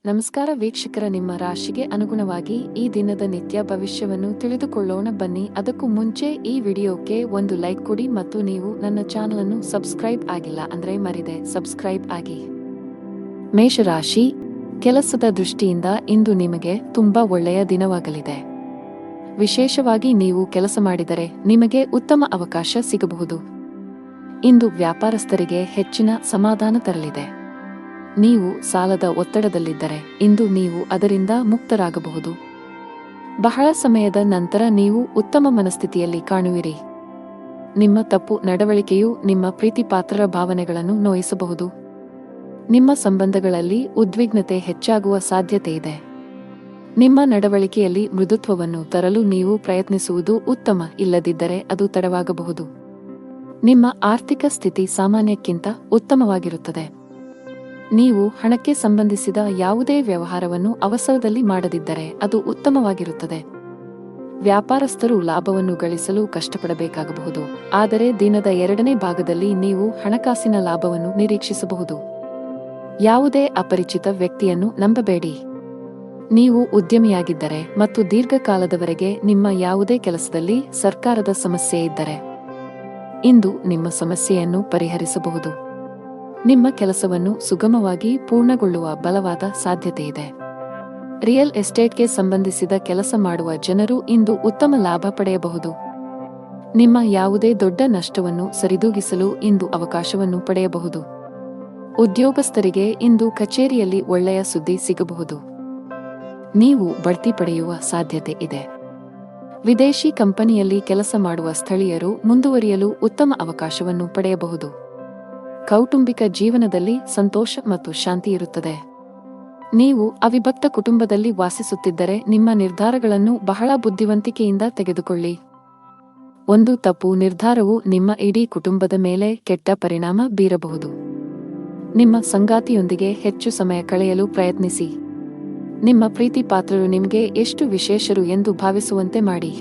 ನಮಸ್ಕಾರ ವೀಕ್ಷಕರ, ನಿಮ್ಮ ರಾಶಿಗೆ ಅನುಗುಣವಾಗಿ ಈ ದಿನದ ನಿತ್ಯ ಭವಿಷ್ಯವನ್ನು ತಿಳಿದುಕೊಳ್ಳೋಣ ಬನ್ನಿ. ಅದಕ್ಕೂ ಮುಂಚೆ ಈ ವಿಡಿಯೋಕ್ಕೆ ಒಂದು ಲೈಕ್ ಕೊಡಿ ಮತ್ತು ನೀವು ನನ್ನ ಚಾನಲ್ ಅನ್ನು ಸಬ್ಸ್ಕ್ರೈಬ್ ಆಗಿಲ್ಲ ಅಂದ್ರೆ ಮರಿದೆ ಸಬ್ಸ್ಕ್ರೈಬ್ ಆಗಿ. ಮೇಷರಾಶಿ, ಕೆಲಸದ ದೃಷ್ಟಿಯಿಂದ ಇಂದು ನಿಮಗೆ ತುಂಬಾ ಒಳ್ಳೆಯ ದಿನವಾಗಲಿದೆ. ವಿಶೇಷವಾಗಿ ನೀವು ಕೆಲಸ ಮಾಡಿದರೆ ನಿಮಗೆ ಉತ್ತಮ ಅವಕಾಶ ಸಿಗಬಹುದು. ಇಂದು ವ್ಯಾಪಾರಸ್ಥರಿಗೆ ಹೆಚ್ಚಿನ ಸಮಾಧಾನ ತರಲಿದೆ. ನೀವು ಸಾಲದ ಒತ್ತಡದಲ್ಲಿದ್ದರೆ ಇಂದು ನೀವು ಅದರಿಂದ ಮುಕ್ತರಾಗಬಹುದು. ಬಹಳ ಸಮಯದ ನಂತರ ನೀವು ಉತ್ತಮ ಮನಸ್ಥಿತಿಯಲ್ಲಿ ಕಾಣುವಿರಿ. ನಿಮ್ಮ ತಪ್ಪು ನಡವಳಿಕೆಯು ನಿಮ್ಮ ಪ್ರೀತಿಪಾತ್ರರ ಭಾವನೆಗಳನ್ನು ನೋಯಿಸಬಹುದು. ನಿಮ್ಮ ಸಂಬಂಧಗಳಲ್ಲಿ ಉದ್ವಿಗ್ನತೆ ಹೆಚ್ಚಾಗುವ ಸಾಧ್ಯತೆ ಇದೆ. ನಿಮ್ಮ ನಡವಳಿಕೆಯಲ್ಲಿ ಮೃದುತ್ವವನ್ನು ತರಲು ನೀವು ಪ್ರಯತ್ನಿಸುವುದು ಉತ್ತಮ, ಇಲ್ಲದಿದ್ದರೆ ಅದು ತಡವಾಗಬಹುದು. ನಿಮ್ಮ ಆರ್ಥಿಕ ಸ್ಥಿತಿ ಸಾಮಾನ್ಯಕ್ಕಿಂತ ಉತ್ತಮವಾಗಿರುತ್ತದೆ. ನೀವು ಹಣಕ್ಕೆ ಸಂಬಂಧಿಸಿದ ಯಾವುದೇ ವ್ಯವಹಾರವನ್ನು ಅವಸರದಲ್ಲಿ ಮಾಡದಿದ್ದರೆ ಅದು ಉತ್ತಮವಾಗಿರುತ್ತದೆ. ವ್ಯಾಪಾರಸ್ಥರು ಲಾಭವನ್ನು ಗಳಿಸಲು ಕಷ್ಟಪಡಬೇಕಾಗಬಹುದು, ಆದರೆ ದಿನದ ಎರಡನೇ ಭಾಗದಲ್ಲಿ ನೀವು ಹಣಕಾಸಿನ ಲಾಭವನ್ನು ನಿರೀಕ್ಷಿಸಬಹುದು. ಯಾವುದೇ ಅಪರಿಚಿತ ವ್ಯಕ್ತಿಯನ್ನು ನಂಬಬೇಡಿ. ನೀವು ಉದ್ಯಮಿಯಾಗಿದ್ದರೆ ಮತ್ತು ದೀರ್ಘಕಾಲದವರೆಗೆ ನಿಮ್ಮ ಯಾವುದೇ ಕೆಲಸದಲ್ಲಿ ಸರ್ಕಾರದ ಸಮಸ್ಯೆ ಇದ್ದರೆ ಇಂದು ನಿಮ್ಮ ಸಮಸ್ಯೆಯನ್ನು ಪರಿಹರಿಸಬಹುದು. ನಿಮ್ಮ ಕೆಲಸವನ್ನು ಸುಗಮವಾಗಿ ಪೂರ್ಣಗೊಳ್ಳುವ ಬಲವಾದ ಸಾಧ್ಯತೆಯಿದೆ. ರಿಯಲ್ ಎಸ್ಟೇಟ್ಗೆ ಸಂಬಂಧಿಸಿದ ಕೆಲಸ ಮಾಡುವ ಜನರು ಇಂದು ಉತ್ತಮ ಲಾಭ ಪಡೆಯಬಹುದು. ನಿಮ್ಮ ಯಾವುದೇ ದೊಡ್ಡ ನಷ್ಟವನ್ನು ಸರಿದೂಗಿಸಲು ಇಂದು ಅವಕಾಶವನ್ನು ಪಡೆಯಬಹುದು. ಉದ್ಯೋಗಸ್ಥರಿಗೆ ಇಂದು ಕಚೇರಿಯಲ್ಲಿ ಒಳ್ಳೆಯ ಸುದ್ದಿ ಸಿಗಬಹುದು. ನೀವು ಬಡ್ತಿ ಪಡೆಯುವ ಸಾಧ್ಯತೆ ಇದೆ. ವಿದೇಶಿ ಕಂಪನಿಯಲ್ಲಿ ಕೆಲಸ ಮಾಡುವ ಸ್ಥಳೀಯರು ಮುಂದುವರಿಯಲು ಉತ್ತಮ ಅವಕಾಶವನ್ನು ಪಡೆಯಬಹುದು. ಕೌಟುಂಬಿಕ ಜೀವನದಲ್ಲಿ ಸಂತೋಷ ಮತ್ತು ಶಾಂತಿ ಇರುತ್ತದೆ. ನೀವು ಅವಿಭಕ್ತ ಕುಟುಂಬದಲ್ಲಿ ವಾಸಿಸುತ್ತಿದ್ದರೆ ನಿಮ್ಮ ನಿರ್ಧಾರಗಳನ್ನು ಬಹಳ ಬುದ್ಧಿವಂತಿಕೆಯಿಂದ ತೆಗೆದುಕೊಳ್ಳಿ. ಒಂದು ತಪ್ಪು ನಿರ್ಧಾರವು ನಿಮ್ಮ ಇಡೀ ಕುಟುಂಬದ ಮೇಲೆ ಕೆಟ್ಟ ಪರಿಣಾಮ ಬೀರಬಹುದು. ನಿಮ್ಮ ಸಂಗಾತಿಯೊಂದಿಗೆ ಹೆಚ್ಚು ಸಮಯ ಕಳೆಯಲು ಪ್ರಯತ್ನಿಸಿ. ನಿಮ್ಮ ಪ್ರೀತಿಪಾತ್ರರು ನಿಮಗೆ ಎಷ್ಟು ವಿಶೇಷರು ಎಂದು ಭಾವಿಸುವಂತೆ ಮಾಡಿ.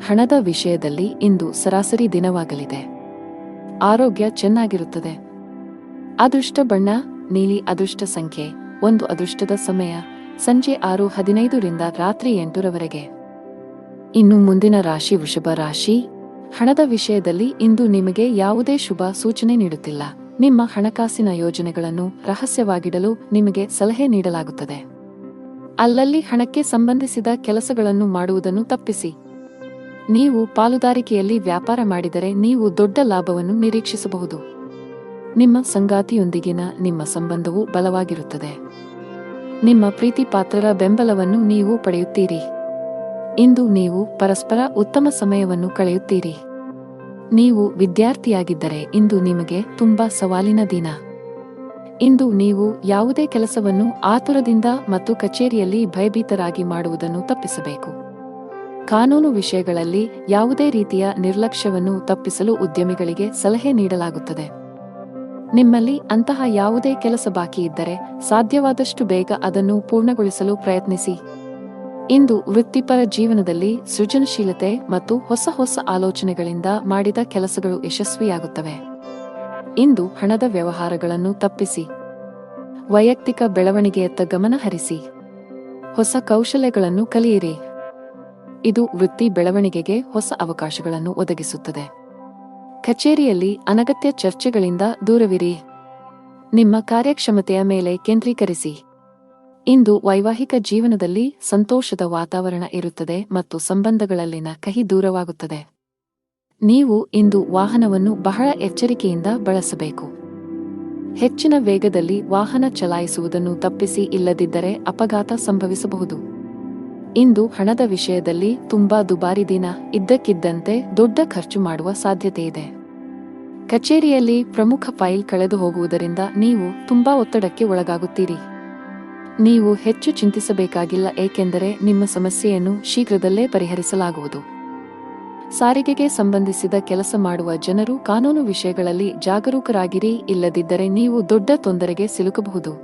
ಹಣದ ವಿಷಯದಲ್ಲಿ ಇಂದು ಸರಾಸರಿ ದಿನವಾಗಲಿದೆ. ಆರೋಗ್ಯ ಚೆನ್ನಾಗಿರುತ್ತದೆ. ಅದೃಷ್ಟ ಬಣ್ಣ ನೀಲಿ. ಅದೃಷ್ಟ ಸಂಖ್ಯೆ 1. ಅದೃಷ್ಟದ ಸಮಯ ಸಂಜೆ 6:15 ರಿಂದ ರಾತ್ರಿ 8 ಇನ್ನು ಮುಂದಿನ ರಾಶಿ ವೃಷಭ ರಾಶಿ. ಹಣದ ವಿಷಯದಲ್ಲಿ ಇಂದು ನಿಮಗೆ ಯಾವುದೇ ಶುಭ ಸೂಚನೆ ನೀಡುತ್ತಿಲ್ಲ. ನಿಮ್ಮ ಹಣಕಾಸಿನ ಯೋಜನೆಗಳನ್ನು ರಹಸ್ಯವಾಗಿಡಲು ನಿಮಗೆ ಸಲಹೆ ನೀಡಲಾಗುತ್ತದೆ. ಅಲ್ಲಲ್ಲಿ ಹಣಕ್ಕೆ ಸಂಬಂಧಿಸಿದ ಕೆಲಸಗಳನ್ನು ಮಾಡುವುದನ್ನು ತಪ್ಪಿಸಿ. ನೀವು ಪಾಲುದಾರಿಕೆಯಲ್ಲಿ ವ್ಯಾಪಾರ ಮಾಡಿದರೆ ನೀವು ದೊಡ್ಡ ಲಾಭವನ್ನು ನಿರೀಕ್ಷಿಸಬಹುದು. ನಿಮ್ಮ ಸಂಗಾತಿಯೊಂದಿಗಿನ ನಿಮ್ಮ ಸಂಬಂಧವು ಬಲವಾಗಿರುತ್ತದೆ. ನಿಮ್ಮ ಪ್ರೀತಿಪಾತ್ರರ ಬೆಂಬಲವನ್ನು ನೀವು ಪಡೆಯುತ್ತೀರಿ. ಇಂದು ನೀವು ಪರಸ್ಪರ ಉತ್ತಮ ಸಮಯವನ್ನು ಕಳೆಯುತ್ತೀರಿ. ನೀವು ವಿದ್ಯಾರ್ಥಿಯಾಗಿದ್ದರೆ ಇಂದು ನಿಮಗೆ ತುಂಬಾ ಸವಾಲಿನ ದಿನ. ಇಂದು ನೀವು ಯಾವುದೇ ಕೆಲಸವನ್ನು ಆತುರದಿಂದ ಮತ್ತು ಕಚೇರಿಯಲ್ಲಿ ಭಯಭೀತರಾಗಿ ಮಾಡುವುದನ್ನು ತಪ್ಪಿಸಬೇಕು. ಕಾನೂನು ವಿಷಯಗಳಲ್ಲಿ ಯಾವುದೇ ರೀತಿಯ ನಿರ್ಲಕ್ಷ್ಯವನ್ನು ತಪ್ಪಿಸಲು ಉದ್ಯಮಿಗಳಿಗೆ ಸಲಹೆ ನೀಡಲಾಗುತ್ತದೆ. ನಿಮ್ಮಲ್ಲಿ ಅಂತಹ ಯಾವುದೇ ಕೆಲಸ ಬಾಕಿ ಇದ್ದರೆ ಸಾಧ್ಯವಾದಷ್ಟು ಬೇಗ ಅದನ್ನು ಪೂರ್ಣಗೊಳಿಸಲು ಪ್ರಯತ್ನಿಸಿ. ಇಂದು ವೃತ್ತಿಪರ ಜೀವನದಲ್ಲಿ ಸೃಜನಶೀಲತೆ ಮತ್ತು ಹೊಸ ಆಲೋಚನೆಗಳಿಂದ ಮಾಡಿದ ಕೆಲಸಗಳು ಯಶಸ್ವಿಯಾಗುತ್ತವೆ. ಇಂದು ಹಣದ ವ್ಯವಹಾರಗಳನ್ನು ತಪ್ಪಿಸಿ. ವೈಯಕ್ತಿಕ ಬೆಳವಣಿಗೆಯತ್ತ ಗಮನ ಹರಿಸಿ. ಹೊಸ ಕೌಶಲ್ಯಗಳನ್ನು ಕಲಿಯಿರಿ. ಇದು ವೃತ್ತಿ ಬೆಳವಣಿಗೆಗೆ ಹೊಸ ಅವಕಾಶಗಳನ್ನು ಒದಗಿಸುತ್ತದೆ. ಕಚೇರಿಯಲ್ಲಿ ಅನಗತ್ಯ ಚರ್ಚೆಗಳಿಂದ ದೂರವಿರಿ. ನಿಮ್ಮ ಕಾರ್ಯಕ್ಷಮತೆಯ ಮೇಲೆ ಕೇಂದ್ರೀಕರಿಸಿ. ಇಂದು ವೈವಾಹಿಕ ಜೀವನದಲ್ಲಿ ಸಂತೋಷದ ವಾತಾವರಣ ಇರುತ್ತದೆ ಮತ್ತು ಸಂಬಂಧಗಳಲ್ಲಿನ ಕಹಿ ದೂರವಾಗುತ್ತದೆ. ನೀವು ಇಂದು ವಾಹನವನ್ನು ಬಹಳ ಎಚ್ಚರಿಕೆಯಿಂದ ಬಳಸಬೇಕು. ಹೆಚ್ಚಿನ ವೇಗದಲ್ಲಿ ವಾಹನ ಚಲಾಯಿಸುವುದನ್ನು ತಪ್ಪಿಸಿ, ಇಲ್ಲದಿದ್ದರೆ ಅಪಘಾತ ಸಂಭವಿಸಬಹುದು. ಇಂದು ಹಣದ ವಿಷಯದಲ್ಲಿ ತುಂಬಾ ದುಬಾರಿ ದಿನ. ಇದ್ದಕ್ಕಿದ್ದಂತೆ ದೊಡ್ಡ ಖರ್ಚು ಮಾಡುವ ಸಾಧ್ಯತೆಯಿದೆ. ಕಚೇರಿಯಲ್ಲಿ ಪ್ರಮುಖ ಫೈಲ್ ಕಳೆದು ಹೋಗುವುದರಿಂದ ನೀವು ತುಂಬಾ ಒತ್ತಡಕ್ಕೆ ಒಳಗಾಗುತ್ತೀರಿ. ನೀವು ಹೆಚ್ಚು ಚಿಂತಿಸಬೇಕಾಗಿಲ್ಲ, ಏಕೆಂದರೆ ನಿಮ್ಮ ಸಮಸ್ಯೆಯನ್ನು ಶೀಘ್ರದಲ್ಲೇ ಪರಿಹರಿಸಲಾಗುವುದು. ಸಾರಿಗೆಗೆ ಸಂಬಂಧಿಸಿದ ಕೆಲಸ ಮಾಡುವ ಜನರು ಕಾನೂನು ವಿಷಯಗಳಲ್ಲಿ ಜಾಗರೂಕರಾಗಿರಿ, ಇಲ್ಲದಿದ್ದರೆ ನೀವು ದೊಡ್ಡ ತೊಂದರೆಗೆ ಸಿಲುಕಬಹುದು.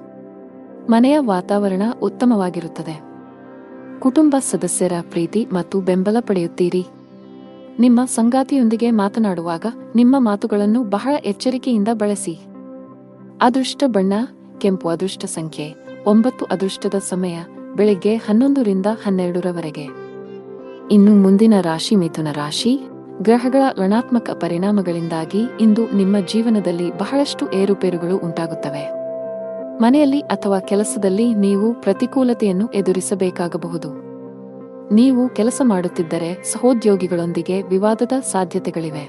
ಮನೆಯ ವಾತಾವರಣ ಉತ್ತಮವಾಗಿರುತ್ತದೆ. ಕುಟುಂಬ ಸದಸ್ಯರ ಪ್ರೀತಿ ಮತ್ತು ಬೆಂಬಲ ಪಡೆಯುತ್ತೀರಿ. ನಿಮ್ಮ ಸಂಗಾತಿಯೊಂದಿಗೆ ಮಾತನಾಡುವಾಗ ನಿಮ್ಮ ಮಾತುಗಳನ್ನು ಬಹಳ ಎಚ್ಚರಿಕೆಯಿಂದ ಬಳಸಿ. ಅದೃಷ್ಟ ಬಣ್ಣ ಕೆಂಪು. ಅದೃಷ್ಟ ಸಂಖ್ಯೆ 9 ಅದೃಷ್ಟದ ಸಮಯ ಬೆಳಿಗ್ಗೆ 11 ರಿಂದ 12ರವರೆಗೆ. ಇನ್ನು ಮುಂದಿನ ರಾಶಿ ಮಿಥುನ ರಾಶಿ. ಗ್ರಹಗಳ ಋಣಾತ್ಮಕ ಪರಿಣಾಮಗಳಿಂದಾಗಿ ಇಂದು ನಿಮ್ಮ ಜೀವನದಲ್ಲಿ ಬಹಳಷ್ಟು ಏರುಪೇರುಗಳು ಉಂಟಾಗುತ್ತವೆ. ಮನೆಯಲ್ಲಿ ಅಥವಾ ಕೆಲಸದಲ್ಲಿ ನೀವು ಪ್ರತಿಕೂಲತೆಯನ್ನು ಎದುರಿಸಬೇಕಾಗಬಹುದು. ನೀವು ಕೆಲಸ ಮಾಡುತ್ತಿದ್ದರೆ ಸಹೋದ್ಯೋಗಿಗಳೊಂದಿಗೆ ವಿವಾದದ ಸಾಧ್ಯತೆಗಳಿವೆ.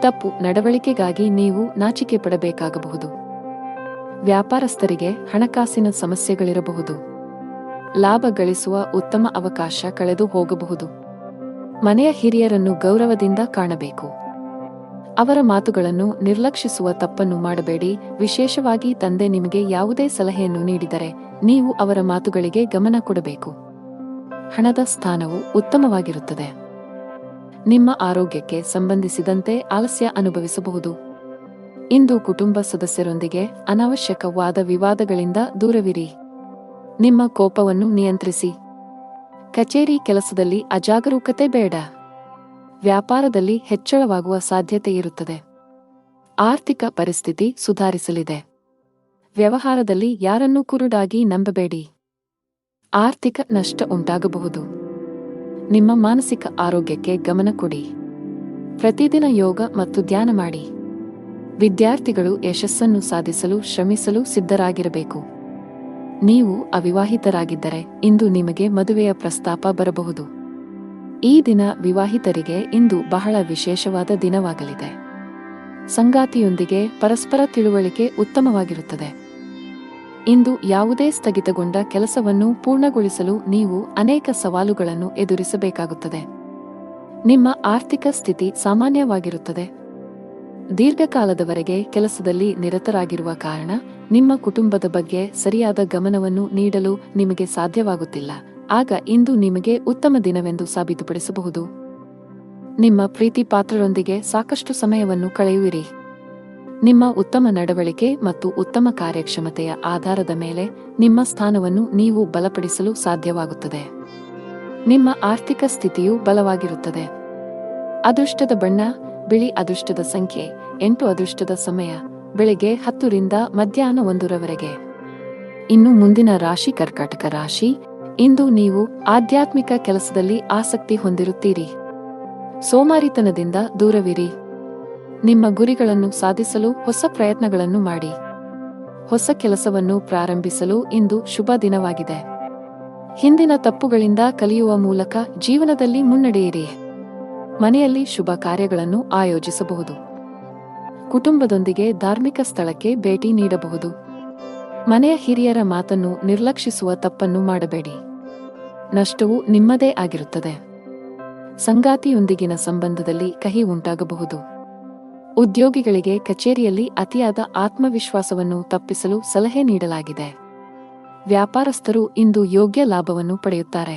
ತಪ್ಪು ನಡವಳಿಕೆಗಾಗಿ ನೀವು ನಾಚಿಕೆ ಪಡಬೇಕಾಗಬಹುದು. ವ್ಯಾಪಾರಸ್ಥರಿಗೆ ಹಣಕಾಸಿನ ಸಮಸ್ಯೆಗಳಿರಬಹುದು. ಲಾಭ ಗಳಿಸುವ ಉತ್ತಮ ಅವಕಾಶ ಕಳೆದು ಹೋಗಬಹುದು. ಮನೆಯ ಹಿರಿಯರನ್ನು ಗೌರವದಿಂದ ಕಾಣಬೇಕು. ಅವರ ಮಾತುಗಳನ್ನು ನಿರ್ಲಕ್ಷಿಸುವ ತಪ್ಪನ್ನು ಮಾಡಬೇಡಿ. ವಿಶೇಷವಾಗಿ ತಂದೆ ನಿಮಗೆ ಯಾವುದೇ ಸಲಹೆಯನ್ನು ನೀಡಿದರೆ ನೀವು ಅವರ ಮಾತುಗಳಿಗೆ ಗಮನ ಕೊಡಬೇಕು. ಹಣದ ಸ್ಥಾನವು ಉತ್ತಮವಾಗಿರುತ್ತದೆ. ನಿಮ್ಮ ಆರೋಗ್ಯಕ್ಕೆ ಸಂಬಂಧಿಸಿದಂತೆ ಆಲಸ್ಯ ಅನುಭವಿಸಬಹುದು. ಇಂದು ಕುಟುಂಬ ಸದಸ್ಯರೊಂದಿಗೆ ಅನಾವಶ್ಯಕ ವಾದ ವಿವಾದಗಳಿಂದ ದೂರವಿರಿ. ನಿಮ್ಮ ಕೋಪವನ್ನು ನಿಯಂತ್ರಿಸಿ. ಕಚೇರಿ ಕೆಲಸದಲ್ಲಿ ಅಜಾಗರೂಕತೆ ಬೇಡ. ವ್ಯಾಪಾರದಲ್ಲಿ ಹೆಚ್ಚಳವಾಗುವ ಸಾಧ್ಯತೆ ಇರುತ್ತದೆ. ಆರ್ಥಿಕ ಪರಿಸ್ಥಿತಿ ಸುಧಾರಿಸಲಿದೆ. ವ್ಯವಹಾರದಲ್ಲಿ ಯಾರನ್ನೂ ಕುರುಡಾಗಿ ನಂಬಬೇಡಿ. ಆರ್ಥಿಕ ನಷ್ಟ ಉಂಟಾಗಬಹುದು. ನಿಮ್ಮ ಮಾನಸಿಕ ಆರೋಗ್ಯಕ್ಕೆ ಗಮನ ಕೊಡಿ. ಪ್ರತಿದಿನ ಯೋಗ ಮತ್ತು ಧ್ಯಾನ ಮಾಡಿ. ವಿದ್ಯಾರ್ಥಿಗಳು ಯಶಸ್ಸನ್ನು ಸಾಧಿಸಲು ಶ್ರಮಿಸಲು ಸಿದ್ಧರಾಗಿರಬೇಕು. ನೀವು ಅವಿವಾಹಿತರಾಗಿದ್ದರೆ ಇಂದು ನಿಮಗೆ ಮದುವೆಯ ಪ್ರಸ್ತಾಪ ಬರಬಹುದು. ಈ ದಿನ ವಿವಾಹಿತರಿಗೆ ಇಂದು ಬಹಳ ವಿಶೇಷವಾದ ದಿನವಾಗಲಿದೆ. ಸಂಗಾತಿಯೊಂದಿಗೆ ಪರಸ್ಪರ ತಿಳುವಳಿಕೆ ಉತ್ತಮವಾಗಿರುತ್ತದೆ. ಇಂದು ಯಾವುದೇ ಸ್ಥಗಿತಗೊಂಡ ಕೆಲಸವನ್ನು ಪೂರ್ಣಗೊಳಿಸಲು ನೀವು ಅನೇಕ ಸವಾಲುಗಳನ್ನು ಎದುರಿಸಬೇಕಾಗುತ್ತದೆ. ನಿಮ್ಮ ಆರ್ಥಿಕ ಸ್ಥಿತಿ ಸಾಮಾನ್ಯವಾಗಿರುತ್ತದೆ. ದೀರ್ಘಕಾಲದವರೆಗೆ ಕೆಲಸದಲ್ಲಿ ನಿರತರಾಗಿರುವ ಕಾರಣ ನಿಮ್ಮ ಕುಟುಂಬದ ಬಗ್ಗೆ ಸರಿಯಾದ ಗಮನವನ್ನು ನೀಡಲು ನಿಮಗೆ ಸಾಧ್ಯವಾಗುತ್ತಿಲ್ಲ. ಆಗ ಇಂದು ನಿಮಗೆ ಉತ್ತಮ ದಿನವೆಂದು ಸಾಬೀತುಪಡಿಸಬಹುದು. ನಿಮ್ಮ ಪ್ರೀತಿ ಪಾತ್ರರೊಂದಿಗೆ ಸಾಕಷ್ಟು ಸಮಯವನ್ನು ಕಳೆಯುವಿರಿ. ನಿಮ್ಮ ಉತ್ತಮ ನಡವಳಿಕೆ ಮತ್ತು ಉತ್ತಮ ಕಾರ್ಯಕ್ಷಮತೆಯ ಆಧಾರದ ಮೇಲೆ ನಿಮ್ಮ ಸ್ಥಾನವನ್ನು ನೀವು ಬಲಪಡಿಸಲು ಸಾಧ್ಯವಾಗುತ್ತದೆ. ನಿಮ್ಮ ಆರ್ಥಿಕ ಸ್ಥಿತಿಯು ಬಲವಾಗಿರುತ್ತದೆ. ಅದೃಷ್ಟದ ಬಣ್ಣ ಬಿಳಿ. ಅದೃಷ್ಟದ ಸಂಖ್ಯೆ 8. ಅದೃಷ್ಟದ ಸಮಯ ಬೆಳಿಗ್ಗೆ 10 ರಿಂದ ಮಧ್ಯಾಹ್ನ 1ರವರೆಗೆ. ಇನ್ನು ಮುಂದಿನ ರಾಶಿ ಕರ್ಕಾಟಕ ರಾಶಿ. ಇಂದು ನೀವು ಆಧ್ಯಾತ್ಮಿಕ ಕೆಲಸದಲ್ಲಿ ಆಸಕ್ತಿ ಹೊಂದಿರುತ್ತೀರಿ. ಸೋಮಾರಿತನದಿಂದ ದೂರವಿರಿ. ನಿಮ್ಮ ಗುರಿಗಳನ್ನು ಸಾಧಿಸಲು ಹೊಸ ಪ್ರಯತ್ನಗಳನ್ನು ಮಾಡಿ. ಹೊಸ ಕೆಲಸವನ್ನು ಪ್ರಾರಂಭಿಸಲು ಇಂದು ಶುಭ ದಿನವಾಗಿದೆ. ಹಿಂದಿನ ತಪ್ಪುಗಳಿಂದ ಕಲಿಯುವ ಮೂಲಕ ಜೀವನದಲ್ಲಿ ಮುನ್ನಡೆಯಿರಿ. ಮನೆಯಲ್ಲಿ ಶುಭ ಕಾರ್ಯಗಳನ್ನು ಆಯೋಜಿಸಬಹುದು. ಕುಟುಂಬದೊಂದಿಗೆ ಧಾರ್ಮಿಕ ಸ್ಥಳಕ್ಕೆ ಭೇಟಿ ನೀಡಬಹುದು. ಮನೆಯ ಹಿರಿಯರ ಮಾತನ್ನು ನಿರ್ಲಕ್ಷಿಸುವ ತಪ್ಪನ್ನು ಮಾಡಬೇಡಿ. ನಷ್ಟವು ನಿಮ್ಮದೇ ಆಗಿರುತ್ತದೆ. ಸಂಗಾತಿಯೊಂದಿಗಿನ ಸಂಬಂಧದಲ್ಲಿ ಕಹಿ ಉಂಟಾಗಬಹುದು. ಉದ್ಯೋಗಿಗಳಿಗೆ ಕಚೇರಿಯಲ್ಲಿ ಅತಿಯಾದ ಆತ್ಮವಿಶ್ವಾಸವನ್ನು ತಪ್ಪಿಸಲು ಸಲಹೆ ನೀಡಲಾಗಿದೆ. ವ್ಯಾಪಾರಸ್ಥರು ಇಂದು ಯೋಗ್ಯ ಲಾಭವನ್ನು ಪಡೆಯುತ್ತಾರೆ.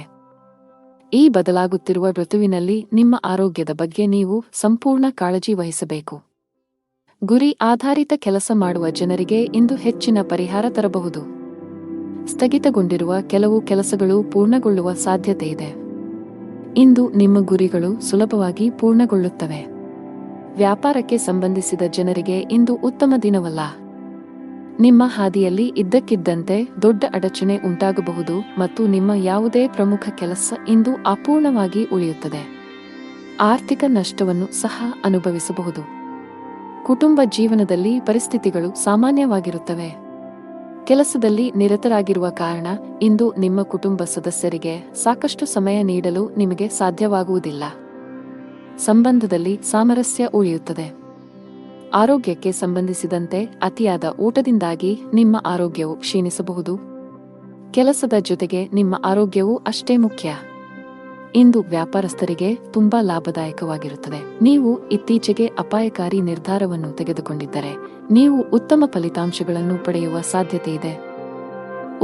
ಈ ಬದಲಾಗುತ್ತಿರುವ ಋತುವಿನಲ್ಲಿ ನಿಮ್ಮ ಆರೋಗ್ಯದ ಬಗ್ಗೆ ನೀವು ಸಂಪೂರ್ಣ ಕಾಳಜಿ ವಹಿಸಬೇಕು. ಗುರಿ ಆಧಾರಿತ ಕೆಲಸ ಮಾಡುವ ಜನರಿಗೆ ಇಂದು ಹೆಚ್ಚಿನ ಪರಿಹಾರ ತರಬಹುದು. ಸ್ಥಗಿತಗೊಂಡಿರುವ ಕೆಲವು ಕೆಲಸಗಳು ಪೂರ್ಣಗೊಳ್ಳುವ ಸಾಧ್ಯತೆಯಿದೆ. ಇಂದು ನಿಮ್ಮ ಗುರಿಗಳು ಸುಲಭವಾಗಿ ಪೂರ್ಣಗೊಳ್ಳುತ್ತವೆ. ವ್ಯಾಪಾರಕ್ಕೆ ಸಂಬಂಧಿಸಿದ ಜನರಿಗೆ ಇಂದು ಉತ್ತಮ ದಿನವಲ್ಲ. ನಿಮ್ಮ ಹಾದಿಯಲ್ಲಿ ಇದ್ದಕ್ಕಿದ್ದಂತೆ ದೊಡ್ಡ ಅಡಚಣೆ ಉಂಟಾಗಬಹುದು ಮತ್ತು ನಿಮ್ಮ ಯಾವುದೇ ಪ್ರಮುಖ ಕೆಲಸ ಇಂದು ಅಪೂರ್ಣವಾಗಿ ಉಳಿಯುತ್ತದೆ. ಆರ್ಥಿಕ ನಷ್ಟವನ್ನು ಸಹ ಅನುಭವಿಸಬಹುದು. ಕುಟುಂಬ ಜೀವನದಲ್ಲಿ ಪರಿಸ್ಥಿತಿಗಳು ಸಾಮಾನ್ಯವಾಗಿರುತ್ತವೆ. ಕೆಲಸದಲ್ಲಿ ನಿರತರಾಗಿರುವ ಕಾರಣ ಇಂದು ನಿಮ್ಮ ಕುಟುಂಬ ಸದಸ್ಯರಿಗೆ ಸಾಕಷ್ಟು ಸಮಯ ನೀಡಲು ನಿಮಗೆ ಸಾಧ್ಯವಾಗುವುದಿಲ್ಲ. ಸಂಬಂಧದಲ್ಲಿ ಸಾಮರಸ್ಯ ಉಳಿಯುತ್ತದೆ. ಆರೋಗ್ಯಕ್ಕೆ ಸಂಬಂಧಿಸಿದಂತೆ ಅತಿಯಾದ ಊಟದಿಂದಾಗಿ ನಿಮ್ಮ ಆರೋಗ್ಯವು ಕ್ಷೀಣಿಸಬಹುದು. ಕೆಲಸದ ಜೊತೆಗೆ ನಿಮ್ಮ ಆರೋಗ್ಯವೂ ಅಷ್ಟೇ ಮುಖ್ಯ. ಇಂದು ವ್ಯಾಪಾರಸ್ಥರಿಗೆ ತುಂಬಾ ಲಾಭದಾಯಕವಾಗಿರುತ್ತದೆ. ನೀವು ಇತ್ತೀಚೆಗೆ ಅಪಾಯಕಾರಿ ನಿರ್ಧಾರವನ್ನು ತೆಗೆದುಕೊಂಡಿದ್ದರೆ ನೀವು ಉತ್ತಮ ಫಲಿತಾಂಶಗಳನ್ನು ಪಡೆಯುವ ಸಾಧ್ಯತೆಯಿದೆ.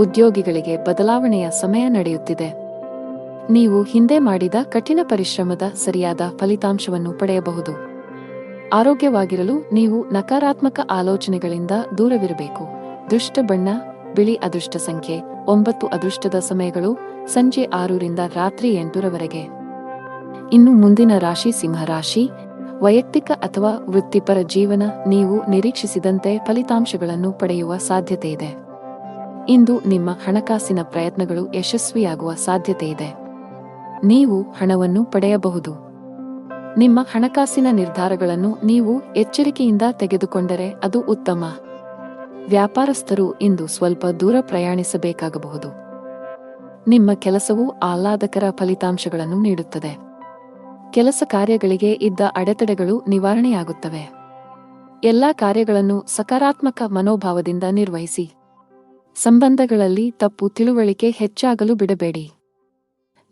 ಉದ್ಯೋಗಿಗಳಿಗೆ ಬದಲಾವಣೆಯ ಸಮಯ ನಡೆಯುತ್ತಿದೆ. ನೀವು ಹಿಂದೆ ಮಾಡಿದ ಕಠಿಣ ಪರಿಶ್ರಮದ ಸರಿಯಾದ ಫಲಿತಾಂಶವನ್ನು ಪಡೆಯಬಹುದು. ಆರೋಗ್ಯವಾಗಿರಲು ನೀವು ನಕಾರಾತ್ಮಕ ಆಲೋಚನೆಗಳಿಂದ ದೂರವಿರಬೇಕು. ದುಷ್ಟ ಬಣ್ಣ ಬಿಳಿ. ಅದೃಷ್ಟ ಸಂಖ್ಯೆ 9. ಅದೃಷ್ಟದ ಸಮಯಗಳು ಸಂಜೆ 6 ರಿಂದ ರಾತ್ರಿ 8ರವರೆಗೆ. ಇನ್ನು ಮುಂದಿನ ರಾಶಿ ಸಿಂಹರಾಶಿ. ವೈಯಕ್ತಿಕ ಅಥವಾ ವೃತ್ತಿಪರ ಜೀವನ ನೀವು ನಿರೀಕ್ಷಿಸಿದಂತೆ ಫಲಿತಾಂಶಗಳನ್ನು ಪಡೆಯುವ ಸಾಧ್ಯತೆಯಿದೆ. ಇಂದು ನಿಮ್ಮ ಹಣಕಾಸಿನ ಪ್ರಯತ್ನಗಳು ಯಶಸ್ವಿಯಾಗುವ ಸಾಧ್ಯತೆಯಿದೆ. ನೀವು ಹಣವನ್ನು ಪಡೆಯಬಹುದು. ನಿಮ್ಮ ಹಣಕಾಸಿನ ನಿರ್ಧಾರಗಳನ್ನು ನೀವು ಎಚ್ಚರಿಕೆಯಿಂದ ತೆಗೆದುಕೊಂಡರೆ ಅದು ಉತ್ತಮ. ವ್ಯಾಪಾರಸ್ಥರು ಇಂದು ಸ್ವಲ್ಪ ದೂರ ಪ್ರಯಾಣಿಸಬೇಕಾಗಬಹುದು. ನಿಮ್ಮ ಕೆಲಸವು ಆಹ್ಲಾದಕರ ಫಲಿತಾಂಶಗಳನ್ನು ನೀಡುತ್ತದೆ. ಕೆಲಸ ಕಾರ್ಯಗಳಿಗೆ ಇದ್ದ ಅಡೆತಡೆಗಳು ನಿವಾರಣೆಯಾಗುತ್ತವೆ. ಎಲ್ಲಾ ಕಾರ್ಯಗಳನ್ನು ಸಕಾರಾತ್ಮಕ ಮನೋಭಾವದಿಂದ ನಿರ್ವಹಿಸಿ. ಸಂಬಂಧಗಳಲ್ಲಿ ತಪ್ಪು ತಿಳುವಳಿಕೆ ಹೆಚ್ಚಾಗಲು ಬಿಡಬೇಡಿ.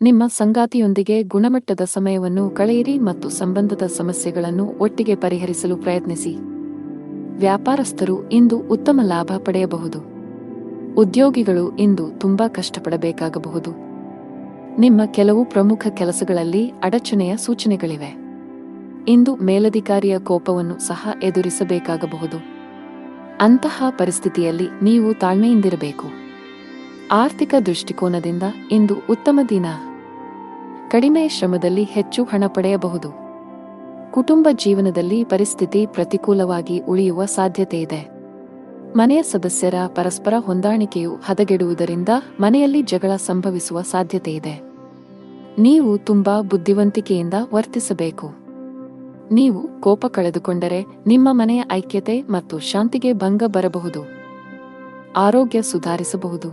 ನಿಮ್ಮ ಸಂಗಾತಿಯೊಂದಿಗೆ ಗುಣಮಟ್ಟದ ಸಮಯವನ್ನು ಕಳೆಯಿರಿ ಮತ್ತು ಸಂಬಂಧದ ಸಮಸ್ಯೆಗಳನ್ನು ಒಟ್ಟಿಗೆ ಪರಿಹರಿಸಲು ಪ್ರಯತ್ನಿಸಿ. ವ್ಯಾಪಾರಸ್ಥರು ಇಂದು ಉತ್ತಮ ಲಾಭ ಪಡೆಯಬಹುದು. ಉದ್ಯೋಗಿಗಳು ಇಂದು ತುಂಬಾ ಕಷ್ಟಪಡಬೇಕಾಗಬಹುದು. ನಿಮ್ಮ ಕೆಲವು ಪ್ರಮುಖ ಕೆಲಸಗಳಲ್ಲಿ ಅಡಚಣೆಯ ಸೂಚನೆಗಳಿವೆ. ಇಂದು ಮೇಲಧಿಕಾರಿಯ ಕೋಪವನ್ನು ಸಹ ಎದುರಿಸಬೇಕಾಗಬಹುದು. ಅಂತಹ ಪರಿಸ್ಥಿತಿಯಲ್ಲಿ ನೀವು ತಾಳ್ಮೆಯಿಂದಿರಬೇಕು. ಆರ್ಥಿಕ ದೃಷ್ಟಿಕೋನದಿಂದ ಇಂದು ಉತ್ತಮ ದಿನ. ಕಡಿಮೆ ಶ್ರಮದಲ್ಲಿ ಹೆಚ್ಚು ಹಣ ಪಡೆಯಬಹುದು. ಕುಟುಂಬ ಜೀವನದಲ್ಲಿ ಪರಿಸ್ಥಿತಿ ಪ್ರತಿಕೂಲವಾಗಿ ಉಳಿಯುವ ಸಾಧ್ಯತೆಯಿದೆ. ಮನೆಯ ಸದಸ್ಯರ ಪರಸ್ಪರ ಹೊಂದಾಣಿಕೆಯು ಹದಗೆಡುವುದರಿಂದ ಮನೆಯಲ್ಲಿ ಜಗಳ ಸಂಭವಿಸುವ ಸಾಧ್ಯತೆಯಿದೆ. ನೀವು ತುಂಬಾ ಬುದ್ಧಿವಂತಿಕೆಯಿಂದ ವರ್ತಿಸಬೇಕು. ನೀವು ಕೋಪ ಕಳೆದುಕೊಂಡರೆ ನಿಮ್ಮ ಮನೆಯ ಐಕ್ಯತೆ ಮತ್ತು ಶಾಂತಿಗೆ ಭಂಗ ಬರಬಹುದು. ಆರೋಗ್ಯ ಸುಧಾರಿಸಬಹುದು.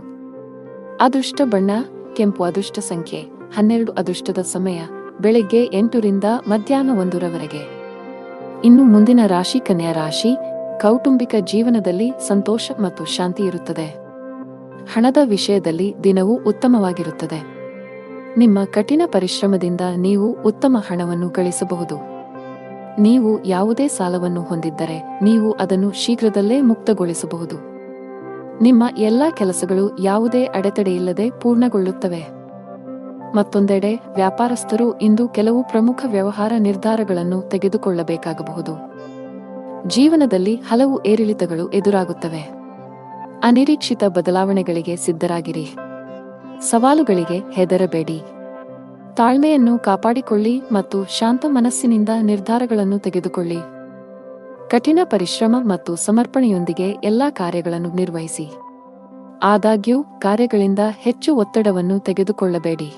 ಅದೃಷ್ಟ ಬಣ್ಣ ಕೆಂಪು. ಅದೃಷ್ಟ ಸಂಖ್ಯೆ 12. ಅದೃಷ್ಟದ ಸಮಯ ಬೆಳಗ್ಗೆ 8 ರಿಂದ ಮಧ್ಯಾಹ್ನ 1 ರವರೆಗೆ. ಇನ್ನು ಮುಂದಿನ ರಾಶಿ ಕನ್ಯಾ ರಾಶಿ. ಕೌಟುಂಬಿಕ ಜೀವನದಲ್ಲಿ ಸಂತೋಷ ಮತ್ತು ಶಾಂತಿ ಇರುತ್ತದೆ. ಹಣದ ವಿಷಯದಲ್ಲಿ ದಿನವೂ ಉತ್ತಮವಾಗಿರುತ್ತದೆ. ನಿಮ್ಮ ಕಠಿಣ ಪರಿಶ್ರಮದಿಂದ ನೀವು ಉತ್ತಮ ಹಣವನ್ನು ಗಳಿಸಬಹುದು. ನೀವು ಯಾವುದೇ ಸಾಲವನ್ನು ಹೊಂದಿದ್ದರೆ ನೀವು ಅದನ್ನು ಶೀಘ್ರದಲ್ಲೇ ಮುಕ್ತಗೊಳಿಸಬಹುದು. ನಿಮ್ಮ ಎಲ್ಲಾ ಕೆಲಸಗಳು ಯಾವುದೇ ಅಡೆತಡೆಯಿಲ್ಲದೆ ಪೂರ್ಣಗೊಳ್ಳುತ್ತವೆ. ಮತ್ತೊಂದೆಡೆ ವ್ಯಾಪಾರಸ್ಥರು ಇಂದು ಕೆಲವು ಪ್ರಮುಖ ವ್ಯವಹಾರ ನಿರ್ಧಾರಗಳನ್ನು ತೆಗೆದುಕೊಳ್ಳಬೇಕಾಗಬಹುದು. ಜೀವನದಲ್ಲಿ ಹಲವು ಏರಿಳಿತಗಳು ಎದುರಾಗುತ್ತವೆ. ಅನಿರೀಕ್ಷಿತ ಬದಲಾವಣೆಗಳಿಗೆ ಸಿದ್ಧರಾಗಿರಿ. ಸವಾಲುಗಳಿಗೆ ಹೆದರಬೇಡಿ. ತಾಳ್ಮೆಯನ್ನು ಕಾಪಾಡಿಕೊಳ್ಳಿ ಮತ್ತು ಶಾಂತ ಮನಸ್ಸಿನಿಂದ ನಿರ್ಧಾರಗಳನ್ನು ತೆಗೆದುಕೊಳ್ಳಿ. ಕಠಿಣ ಪರಿಶ್ರಮ ಮತ್ತು ಸಮರ್ಪಣೆಯೊಂದಿಗೆ ಎಲ್ಲಾ ಕಾರ್ಯಗಳನ್ನು ನಿರ್ವಹಿಸಿ. ಆದಾಗ್ಯೂ ಕಾರ್ಯಗಳಿಂದ ಹೆಚ್ಚು ಒತ್ತಡವನ್ನು ತೆಗೆದುಕೊಳ್ಳಬೇಡಿ.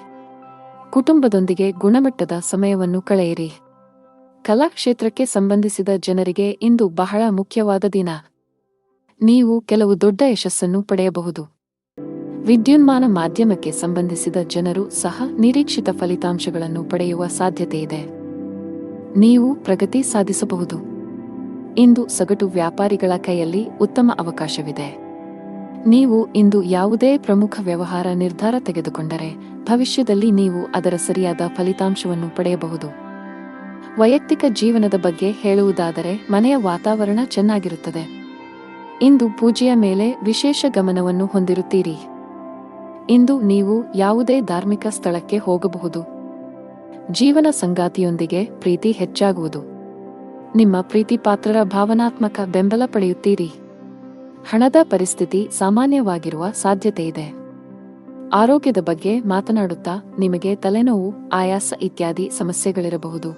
ಕುಟುಂಬದೊಂದಿಗೆ ಗುಣಮಟ್ಟದ ಸಮಯವನ್ನು ಕಳೆಯಿರಿ. ಕಲಾ ಕ್ಷೇತ್ರಕ್ಕೆ ಸಂಬಂಧಿಸಿದ ಜನರಿಗೆ ಇಂದು ಬಹಳ ಮುಖ್ಯವಾದ ದಿನ. ನೀವು ಕೆಲವು ದೊಡ್ಡ ಯಶಸ್ಸನ್ನು ಪಡೆಯಬಹುದು. ವಿದ್ಯುನ್ಮಾನ ಮಾಧ್ಯಮಕ್ಕೆ ಸಂಬಂಧಿಸಿದ ಜನರು ಸಹ ನಿರೀಕ್ಷಿತ ಫಲಿತಾಂಶಗಳನ್ನು ಪಡೆಯುವ ಸಾಧ್ಯತೆಯಿದೆ. ನೀವು ಪ್ರಗತಿ ಸಾಧಿಸಬಹುದು. ಇಂದು ಸಗಟು ವ್ಯಾಪಾರಿಗಳ ಕೈಯಲ್ಲಿ ಉತ್ತಮ ಅವಕಾಶವಿದೆ. ನೀವು ಇಂದು ಯಾವುದೇ ಪ್ರಮುಖ ವ್ಯವಹಾರ ನಿರ್ಧಾರ ತೆಗೆದುಕೊಂಡರೆ ಭವಿಷ್ಯದಲ್ಲಿ ನೀವು ಅದರ ಸರಿಯಾದ ಫಲಿತಾಂಶವನ್ನು ಪಡೆಯಬಹುದು. ವೈಯಕ್ತಿಕ ಜೀವನದ ಬಗ್ಗೆ ಹೇಳುವುದಾದರೆ ಮನೆಯ ವಾತಾವರಣ ಚೆನ್ನಾಗಿರುತ್ತದೆ. ಇಂದು ಪೂಜೆಯ ಮೇಲೆ ವಿಶೇಷ ಗಮನವನ್ನು ಹೊಂದಿರುತ್ತೀರಿ. ಇಂದು ನೀವು ಯಾವುದೇ ಧಾರ್ಮಿಕ ಸ್ಥಳಕ್ಕೆ ಹೋಗಬಹುದು. ಜೀವನ ಸಂಗಾತಿಯೊಂದಿಗೆ ಪ್ರೀತಿ ಹೆಚ್ಚಾಗುವುದು. ನಿಮ್ಮ ಪ್ರೀತಿಪಾತ್ರರ ಭಾವನಾತ್ಮಕ ಬೆಂಬಲ ಪಡೆಯುತ್ತೀರಿ. ಹಣದ ಪರಿಸ್ಥಿತಿ ಸಾಮಾನ್ಯವಾಗಿರುವ ಸಾಧ್ಯತೆಯಿದೆ. ಆರೋಗ್ಯದ ಬಗ್ಗೆ ಮಾತನಾಡುತ್ತಾ ನಿಮಗೆ ತಲೆನೋವು, ಆಯಾಸ ಇತ್ಯಾದಿ ಸಮಸ್ಯೆಗಳಿರಬಹುದು.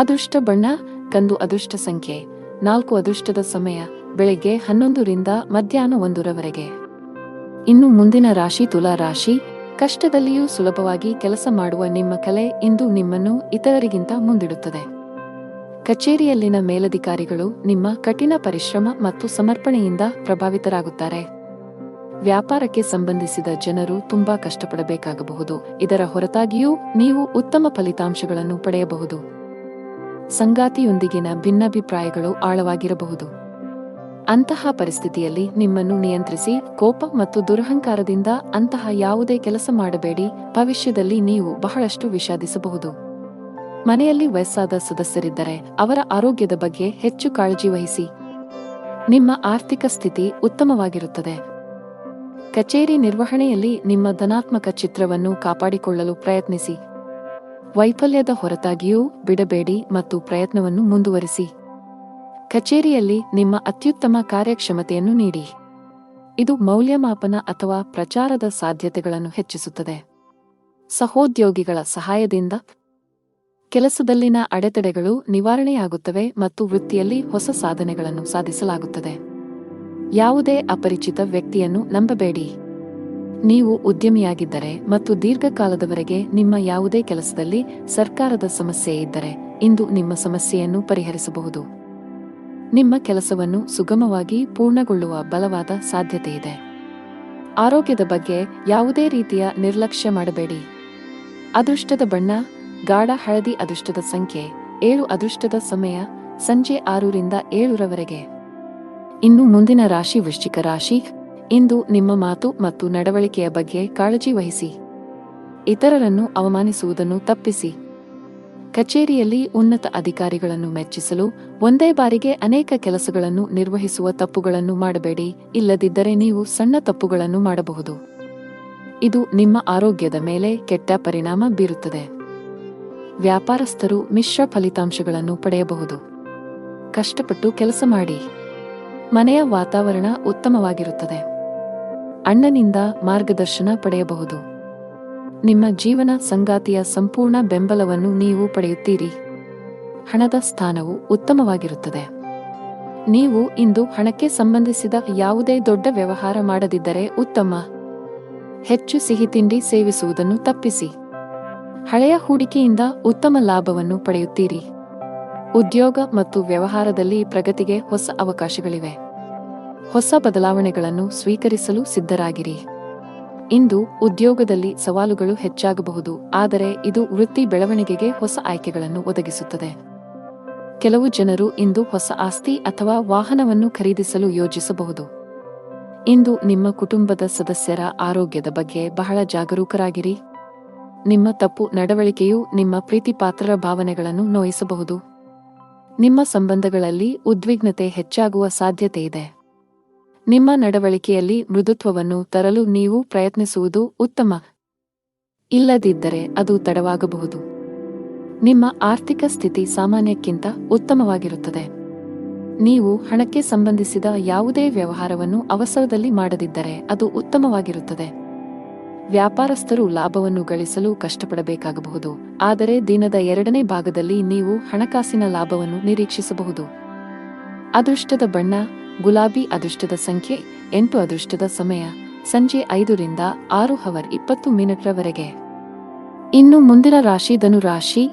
ಅದೃಷ್ಟ ಬಣ್ಣ ಕಂದು. ಅದೃಷ್ಟ ಸಂಖ್ಯೆ 4. ಅದೃಷ್ಟದ ಸಮಯ ಬೆಳಗ್ಗೆ 11 ರಿಂದ ಮಧ್ಯಾಹ್ನ 1 ರವರೆಗೆ. ಇನ್ನು ಮುಂದಿನ ರಾಶಿ ತುಲಾ ರಾಶಿ. ಕಷ್ಟದಲ್ಲಿಯೂ ಸುಲಭವಾಗಿ ಕೆಲಸ ಮಾಡುವ ನಿಮ್ಮ ಕಲೆ ಇಂದು ನಿಮ್ಮನ್ನು ಇತರರಿಗಿಂತ ಮುಂದಿಡುತ್ತದೆ. ಕಚೇರಿಯಲ್ಲಿನ ಮೇಲಧಿಕಾರಿಗಳು ನಿಮ್ಮ ಕಠಿಣ ಪರಿಶ್ರಮ ಮತ್ತು ಸಮರ್ಪಣೆಯಿಂದ ಪ್ರಭಾವಿತರಾಗುತ್ತಾರೆ. ವ್ಯಾಪಾರಕ್ಕೆ ಸಂಬಂಧಿಸಿದ ಜನರು ತುಂಬಾ ಕಷ್ಟಪಡಬೇಕಾಗಬಹುದು. ಇದರ ಹೊರತಾಗಿಯೂ ನೀವು ಉತ್ತಮ ಫಲಿತಾಂಶಗಳನ್ನು ಪಡೆಯಬಹುದು. ಸಂಗಾತಿಯೊಂದಿಗಿನ ಭಿನ್ನಾಭಿಪ್ರಾಯಗಳು ಆಳವಾಗಿರಬಹುದು. ಅಂತಹ ಪರಿಸ್ಥಿತಿಯಲ್ಲಿ ನಿಮ್ಮನ್ನು ನಿಯಂತ್ರಿಸಿ. ಕೋಪ ಮತ್ತು ದುರಹಂಕಾರದಿಂದ ಅಂತಹ ಯಾವುದೇ ಕೆಲಸ ಮಾಡಬೇಡಿ. ಭವಿಷ್ಯದಲ್ಲಿ ನೀವು ಬಹಳಷ್ಟು ವಿಷಾದಿಸಬಹುದು. ಮನೆಯಲ್ಲಿ ವಯಸ್ಸಾದ ಸದಸ್ಯರಿದ್ದರೆ ಅವರ ಆರೋಗ್ಯದ ಬಗ್ಗೆ ಹೆಚ್ಚು ಕಾಳಜಿ ವಹಿಸಿ. ನಿಮ್ಮ ಆರ್ಥಿಕ ಸ್ಥಿತಿ ಉತ್ತಮವಾಗಿರುತ್ತದೆ. ಕಚೇರಿ ನಿರ್ವಹಣೆಯಲ್ಲಿ ನಿಮ್ಮ ಧನಾತ್ಮಕ ಚಿತ್ರವನ್ನು ಕಾಪಾಡಿಕೊಳ್ಳಲು ಪ್ರಯತ್ನಿಸಿ. ವೈಫಲ್ಯದ ಹೊರತಾಗಿಯೂ ಬಿಡಬೇಡಿ ಮತ್ತು ಪ್ರಯತ್ನವನ್ನು ಮುಂದುವರಿಸಿ. ಕಚೇರಿಯಲ್ಲಿ ನಿಮ್ಮ ಅತ್ಯುತ್ತಮ ಕಾರ್ಯಕ್ಷಮತೆಯನ್ನು ನೀಡಿ. ಇದು ಮೌಲ್ಯಮಾಪನ ಅಥವಾ ಪ್ರಚಾರದ ಸಾಧ್ಯತೆಗಳನ್ನು ಹೆಚ್ಚಿಸುತ್ತದೆ. ಸಹೋದ್ಯೋಗಿಗಳ ಸಹಾಯದಿಂದ ಕೆಲಸದಲ್ಲಿನ ಅಡೆತಡೆಗಳು ನಿವಾರಣೆಯಾಗುತ್ತವೆ ಮತ್ತು ವೃತ್ತಿಯಲ್ಲಿ ಹೊಸ ಸಾಧನೆಗಳನ್ನು ಸಾಧಿಸಲಾಗುತ್ತದೆ. ಯಾವುದೇ ಅಪರಿಚಿತ ವ್ಯಕ್ತಿಯನ್ನು ನಂಬಬೇಡಿ. ನೀವು ಉದ್ಯಮಿಯಾಗಿದ್ದರೆ ಮತ್ತು ದೀರ್ಘಕಾಲದವರೆಗೆ ನಿಮ್ಮ ಯಾವುದೇ ಕೆಲಸದಲ್ಲಿ ಸರ್ಕಾರದ ಸಮಸ್ಯೆ ಇದ್ದರೆ ಇಂದು ನಿಮ್ಮ ಸಮಸ್ಯೆಯನ್ನು ಪರಿಹರಿಸಬಹುದು. ನಿಮ್ಮ ಕೆಲಸವನ್ನು ಸುಗಮವಾಗಿ ಪೂರ್ಣಗೊಳ್ಳುವ ಬಲವಾದ ಸಾಧ್ಯತೆಯಿದೆ. ಆರೋಗ್ಯದ ಬಗ್ಗೆ ಯಾವುದೇ ರೀತಿಯ ನಿರ್ಲಕ್ಷ್ಯ ಮಾಡಬೇಡಿ. ಅದೃಷ್ಟದ ಬಣ್ಣ ಗಾಢ ಹಳದಿ. ಅದೃಷ್ಟದ ಸಂಖ್ಯೆ 7. ಅದೃಷ್ಟದ ಸಮಯ ಸಂಜೆ 6ರಿಂದ 7ರವರೆಗೆ. ಇನ್ನು ಮುಂದಿನ ರಾಶಿ ವೃಶ್ಚಿಕ ರಾಶಿ. ಇಂದು ನಿಮ್ಮ ಮಾತು ಮತ್ತು ನಡವಳಿಕೆಯ ಬಗ್ಗೆ ಕಾಳಜಿ ವಹಿಸಿ. ಇತರರನ್ನು ಅವಮಾನಿಸುವುದನ್ನು ತಪ್ಪಿಸಿ. ಕಚೇರಿಯಲ್ಲಿ ಉನ್ನತ ಅಧಿಕಾರಿಗಳನ್ನು ಮೆಚ್ಚಿಸಲು ಒಂದೇ ಬಾರಿಗೆ ಅನೇಕ ಕೆಲಸಗಳನ್ನು ನಿರ್ವಹಿಸುವ ತಪ್ಪುಗಳನ್ನು ಮಾಡಬೇಡಿ, ಇಲ್ಲದಿದ್ದರೆ ನೀವು ಸಣ್ಣ ತಪ್ಪುಗಳನ್ನು ಮಾಡಬಹುದು. ಇದು ನಿಮ್ಮ ಆರೋಗ್ಯದ ಮೇಲೆ ಕೆಟ್ಟ ಪರಿಣಾಮ ಬೀರುತ್ತದೆ. ವ್ಯಾಪಾರಸ್ಥರು ಮಿಶ್ರ ಫಲಿತಾಂಶಗಳನ್ನು ಪಡೆಯಬಹುದು. ಕಷ್ಟಪಟ್ಟು ಕೆಲಸ ಮಾಡಿ. ಮನೆಯ ವಾತಾವರಣ ಉತ್ತಮವಾಗಿರುತ್ತದೆ. ಅಣ್ಣನಿಂದ ಮಾರ್ಗದರ್ಶನ ಪಡೆಯಬಹುದು. ನಿಮ್ಮ ಜೀವನ ಸಂಗಾತಿಯ ಸಂಪೂರ್ಣ ಬೆಂಬಲವನ್ನು ನೀವು ಪಡೆಯುತ್ತೀರಿ. ಹಣದ ಸ್ಥಾನವು ಉತ್ತಮವಾಗಿರುತ್ತದೆ. ನೀವು ಇಂದು ಹಣಕ್ಕೆ ಸಂಬಂಧಿಸಿದ ಯಾವುದೇ ದೊಡ್ಡ ವ್ಯವಹಾರ ಮಾಡದಿದ್ದರೆ ಉತ್ತಮ. ಹೆಚ್ಚು ಸಿಹಿ ತಿಂಡಿ ಸೇವಿಸುವುದನ್ನು ತಪ್ಪಿಸಿ. ಹಳೆಯ ಹೂಡಿಕೆಯಿಂದ ಉತ್ತಮ ಲಾಭವನ್ನು ಪಡೆಯುತ್ತೀರಿ. ಉದ್ಯೋಗ ಮತ್ತು ವ್ಯವಹಾರದಲ್ಲಿ ಪ್ರಗತಿಗೆ ಹೊಸ ಅವಕಾಶಗಳಿವೆ. ಹೊಸ ಬದಲಾವಣೆಗಳನ್ನು ಸ್ವೀಕರಿಸಲು ಸಿದ್ಧರಾಗಿರಿ. ಇಂದು ಉದ್ಯೋಗದಲ್ಲಿ ಸವಾಲುಗಳು ಹೆಚ್ಚಾಗಬಹುದು, ಆದರೆ ಇದು ವೃತ್ತಿ ಬೆಳವಣಿಗೆಗೆ ಹೊಸ ಆಯ್ಕೆಗಳನ್ನು ಒದಗಿಸುತ್ತದೆ. ಕೆಲವು ಜನರು ಇಂದು ಹೊಸ ಆಸ್ತಿ ಅಥವಾ ವಾಹನವನ್ನು ಖರೀದಿಸಲು ಯೋಜಿಸಬಹುದು. ಇಂದು ನಿಮ್ಮ ಕುಟುಂಬದ ಸದಸ್ಯರ ಆರೋಗ್ಯದ ಬಗ್ಗೆ ಬಹಳ ಜಾಗರೂಕರಾಗಿರಿ. ನಿಮ್ಮ ತಪ್ಪು ನಡವಳಿಕೆಯು ನಿಮ್ಮ ಪ್ರೀತಿಪಾತ್ರರ ಭಾವನೆಗಳನ್ನು ನೋಯಿಸಬಹುದು. ನಿಮ್ಮ ಸಂಬಂಧಗಳಲ್ಲಿ ಉದ್ವಿಗ್ನತೆ ಹೆಚ್ಚಾಗುವ ಸಾಧ್ಯತೆಯಿದೆ. ನಿಮ್ಮ ನಡವಳಿಕೆಯಲ್ಲಿ ಮೃದುತ್ವವನ್ನು ತರಲು ನೀವು ಪ್ರಯತ್ನಿಸುವುದು ಉತ್ತಮ. ಇಲ್ಲದಿದ್ದರೆ ಅದು ತಡವಾಗಬಹುದು. ನಿಮ್ಮ ಆರ್ಥಿಕ ಸ್ಥಿತಿ ಸಾಮಾನ್ಯಕ್ಕಿಂತ ಉತ್ತಮವಾಗಿರುತ್ತದೆ. ನೀವು ಹಣಕ್ಕೆ ಸಂಬಂಧಿಸಿದ ಯಾವುದೇ ವ್ಯವಹಾರವನ್ನು ಅವಸರದಲ್ಲಿ ಮಾಡದಿದ್ದರೆ ಅದು ಉತ್ತಮವಾಗಿರುತ್ತದೆ. ವ್ಯಾಪಾರಸ್ಥರು ಲಾಭವನ್ನು ಗಳಿಸಲು ಕಷ್ಟಪಡಬೇಕಾಗಬಹುದು, ಆದರೆ ದಿನದ 2ನೇ ಭಾಗದಲ್ಲಿ ನೀವು ಹಣಕಾಸಿನ ಲಾಭವನ್ನು ನಿರೀಕ್ಷಿಸಬಹುದು. ಅದೃಷ್ಟದ ಬಣ್ಣ ಗುಲಾಬಿ. ಅದೃಷ್ಟದ ಸಂಖ್ಯೆ 8. ಅದೃಷ್ಟದ ಸಮಯ ಸಂಜೆ 5ರಿಂದ 6:20 ಇನ್ನು ಮುಂದಿನ ರಾಶಿ ಧನುರಾಶಿ.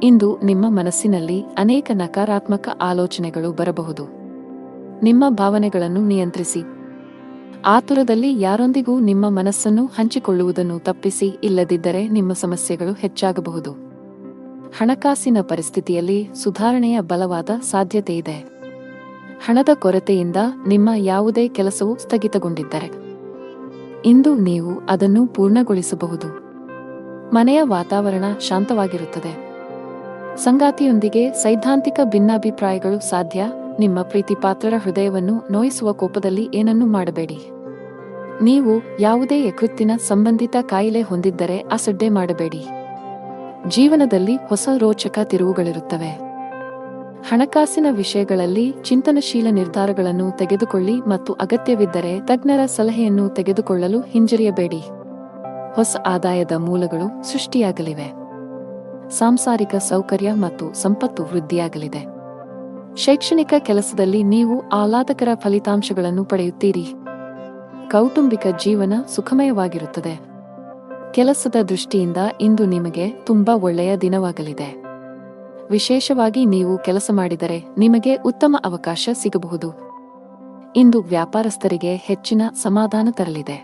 ಇಂದು ನಿಮ್ಮ ಮನಸ್ಸಿನಲ್ಲಿ ಅನೇಕ ನಕಾರಾತ್ಮಕ ಆಲೋಚನೆಗಳು ಬರಬಹುದು. ನಿಮ್ಮ ಭಾವನೆಗಳನ್ನು ನಿಯಂತ್ರಿಸಿ. ಆತುರದಲ್ಲಿ ಯಾರೊಂದಿಗೂ ನಿಮ್ಮ ಮನಸ್ಸನ್ನು ಹಂಚಿಕೊಳ್ಳುವುದನ್ನು ತಪ್ಪಿಸಿ, ಇಲ್ಲದಿದ್ದರೆ ನಿಮ್ಮ ಸಮಸ್ಯೆಗಳು ಹೆಚ್ಚಾಗಬಹುದು. ಹಣಕಾಸಿನ ಪರಿಸ್ಥಿತಿಯಲ್ಲಿ ಸುಧಾರಣೆಯ ಬಲವಾದ ಸಾಧ್ಯತೆಯಿದೆ. ಹಣದ ಕೊರತೆಯಿಂದ ನಿಮ್ಮ ಯಾವುದೇ ಕೆಲಸವು ಸ್ಥಗಿತಗೊಂಡಿದ್ದರೆ ಇಂದು ನೀವು ಅದನ್ನು ಪೂರ್ಣಗೊಳಿಸಬಹುದು. ಮನೆಯ ವಾತಾವರಣ ಶಾಂತವಾಗಿರುತ್ತದೆ. ಸಂಗಾತಿಯೊಂದಿಗೆ ಸೈದ್ಧಾಂತಿಕ ಭಿನ್ನಾಭಿಪ್ರಾಯಗಳು ಸಾಧ್ಯ. ನಿಮ್ಮ ಪ್ರೀತಿಪಾತ್ರರ ಹೃದಯವನ್ನು ನೋಯಿಸುವ ಕೋಪದಲ್ಲಿ ಏನನ್ನೂ ಮಾಡಬೇಡಿ. ನೀವು ಯಾವುದೇ ಯಕೃತ್ತಿನ ಸಂಬಂಧಿತ ಕಾಯಿಲೆ ಹೊಂದಿದ್ದರೆ ಅಸಡ್ಡೆ ಮಾಡಬೇಡಿ. ಜೀವನದಲ್ಲಿ ಹೊಸ ರೋಚಕ ತಿರುವುಗಳಿರುತ್ತವೆ. ಹಣಕಾಸಿನ ವಿಷಯಗಳಲ್ಲಿ ಚಿಂತನಶೀಲ ನಿರ್ಧಾರಗಳನ್ನು ತೆಗೆದುಕೊಳ್ಳಿ ಮತ್ತು ಅಗತ್ಯವಿದ್ದರೆ ತಜ್ಞರ ಸಲಹೆಯನ್ನು ತೆಗೆದುಕೊಳ್ಳಲು ಹಿಂಜರಿಯಬೇಡಿ. ಹೊಸ ಆದಾಯದ ಮೂಲಗಳು ಸೃಷ್ಟಿಯಾಗಲಿವೆ. ಸಾಂಸಾರಿಕ ಸೌಕರ್ಯ ಮತ್ತು ಸಂಪತ್ತು ವೃದ್ಧಿಯಾಗಲಿದೆ. ಶೈಕ್ಷಣಿಕ ಕೆಲಸದಲ್ಲಿ ನೀವು ಆಹ್ಲಾದಕರ ಫಲಿತಾಂಶಗಳನ್ನು ಪಡೆಯುತ್ತೀರಿ. ಕೌಟುಂಬಿಕ ಜೀವನ ಸುಖಮಯವಾಗಿರುತ್ತದೆ. ಕೆಲಸದ ದೃಷ್ಟಿಯಿಂದ ಇಂದು ನಿಮಗೆ ತುಂಬಾ ಒಳ್ಳೆಯ ದಿನವಾಗಲಿದೆ. ವಿಶೇಷವಾಗಿ ನೀವು ಕೆಲಸ ಮಾಡಿದರೆ ನಿಮಗೆ ಉತ್ತಮ ಅವಕಾಶ ಸಿಗಬಹುದು. ಇಂದು ವ್ಯಾಪಾರಸ್ಥರಿಗೆ ಹೆಚ್ಚಿನ ಸಮಾಧಾನ ತರಲಿದೆ.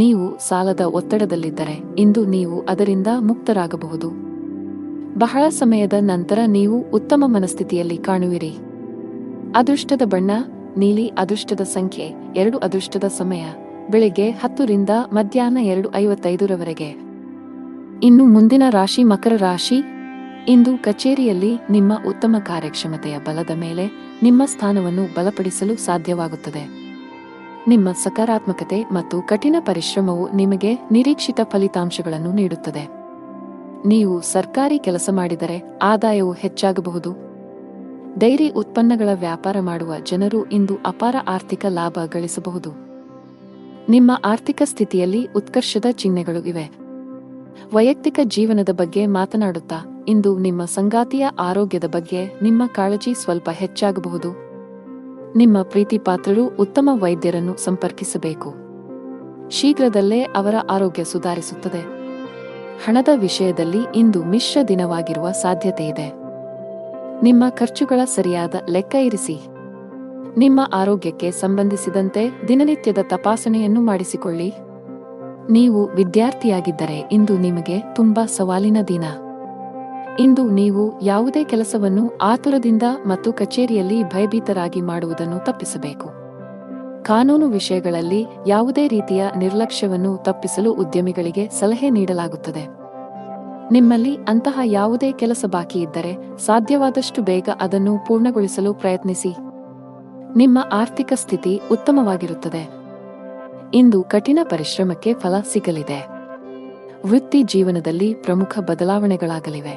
ನೀವು ಸಾಲದ ಒತ್ತಡದಲ್ಲಿದ್ದರೆ ಇಂದು ನೀವು ಅದರಿಂದ ಮುಕ್ತರಾಗಬಹುದು. ಬಹಳ ಸಮಯದ ನಂತರ ನೀವು ಉತ್ತಮ ಮನಸ್ಥಿತಿಯಲ್ಲಿ ಕಾಣುವಿರಿ. ಅದೃಷ್ಟದ ಬಣ್ಣ ನೀಲಿ. ಅದೃಷ್ಟದ ಸಂಖ್ಯೆ 2. ಅದೃಷ್ಟದ ಸಮಯ ಬೆಳಿಗ್ಗೆ 10ರಿಂದ ಮಧ್ಯಾಹ್ನ 2:55 ಇನ್ನು ಮುಂದಿನ ರಾಶಿ ಮಕರ ರಾಶಿ. ಇಂದು ಕಚೇರಿಯಲ್ಲಿ ನಿಮ್ಮ ಉತ್ತಮ ಕಾರ್ಯಕ್ಷಮತೆಯ ಬಲದ ಮೇಲೆ ನಿಮ್ಮ ಸ್ಥಾನವನ್ನು ಬಲಪಡಿಸಲು ಸಾಧ್ಯವಾಗುತ್ತದೆ. ನಿಮ್ಮ ಸಕಾರಾತ್ಮಕತೆ ಮತ್ತು ಕಠಿಣ ಪರಿಶ್ರಮವು ನಿಮಗೆ ನಿರೀಕ್ಷಿತ ಫಲಿತಾಂಶಗಳನ್ನು ನೀಡುತ್ತದೆ. ನೀವು ಸರ್ಕಾರಿ ಕೆಲಸ ಮಾಡಿದರೆ ಆದಾಯವು ಹೆಚ್ಚಾಗಬಹುದು. ಡೈರಿ ಉತ್ಪನ್ನಗಳ ವ್ಯಾಪಾರ ಮಾಡುವ ಜನರು ಇಂದು ಅಪಾರ ಆರ್ಥಿಕ ಲಾಭ ಗಳಿಸಬಹುದು. ನಿಮ್ಮ ಆರ್ಥಿಕ ಸ್ಥಿತಿಯಲ್ಲಿ ಉತ್ಕರ್ಷದ ಚಿಹ್ನೆಗಳು ಇವೆ. ವೈಯಕ್ತಿಕ ಜೀವನದ ಬಗ್ಗೆ ಮಾತನಾಡುತ್ತಾ ಇಂದು ನಿಮ್ಮ ಸಂಗಾತಿಯ ಆರೋಗ್ಯದ ಬಗ್ಗೆ ನಿಮ್ಮ ಕಾಳಜಿ ಸ್ವಲ್ಪ ಹೆಚ್ಚಾಗಬಹುದು. ನಿಮ್ಮ ಪ್ರೀತಿ ಪಾತ್ರರು ಉತ್ತಮ ವೈದ್ಯರನ್ನು ಸಂಪರ್ಕಿಸಬೇಕು. ಶೀಘ್ರದಲ್ಲೇ ಅವರ ಆರೋಗ್ಯ ಸುಧಾರಿಸುತ್ತದೆ. ಹಣದ ವಿಷಯದಲ್ಲಿ ಇಂದು ಮಿಶ್ರ ದಿನವಾಗಿರುವ ಸಾಧ್ಯತೆಯಿದೆ. ನಿಮ್ಮ ಖರ್ಚುಗಳ ಸರಿಯಾದ ಲೆಕ್ಕ ಇರಿಸಿ. ನಿಮ್ಮ ಆರೋಗ್ಯಕ್ಕೆ ಸಂಬಂಧಿಸಿದಂತೆ ದಿನನಿತ್ಯದ ತಪಾಸಣೆಯನ್ನು ಮಾಡಿಸಿಕೊಳ್ಳಿ. ನೀವು ವಿದ್ಯಾರ್ಥಿಯಾಗಿದ್ದರೆ ಇಂದು ನಿಮಗೆ ತುಂಬಾ ಸವಾಲಿನ ದಿನ. ಇಂದು ನೀವು ಯಾವುದೇ ಕೆಲಸವನ್ನು ಆತುರದಿಂದ ಮತ್ತು ಕಚೇರಿಯಲ್ಲಿ ಭಯಭೀತರಾಗಿ ಮಾಡುವುದನ್ನು ತಪ್ಪಿಸಬೇಕು. ಕಾನೂನು ವಿಷಯಗಳಲ್ಲಿ ಯಾವುದೇ ರೀತಿಯ ನಿರ್ಲಕ್ಷ್ಯವನ್ನು ತಪ್ಪಿಸಲು ಉದ್ಯಮಿಗಳಿಗೆ ಸಲಹೆ ನೀಡಲಾಗುತ್ತದೆ. ನಿಮ್ಮಲ್ಲಿ ಅಂತಹ ಯಾವುದೇ ಕೆಲಸ ಬಾಕಿ ಇದ್ದರೆ ಸಾಧ್ಯವಾದಷ್ಟು ಬೇಗ ಅದನ್ನು ಪೂರ್ಣಗೊಳಿಸಲು ಪ್ರಯತ್ನಿಸಿ. ನಿಮ್ಮ ಆರ್ಥಿಕ ಸ್ಥಿತಿ ಉತ್ತಮವಾಗಿರುತ್ತದೆ. ಇಂದು ಕಠಿಣ ಪರಿಶ್ರಮಕ್ಕೆ ಫಲ ಸಿಗಲಿದೆ. ವೃತ್ತಿ ಜೀವನದಲ್ಲಿ ಪ್ರಮುಖ ಬದಲಾವಣೆಗಳಾಗಲಿವೆ.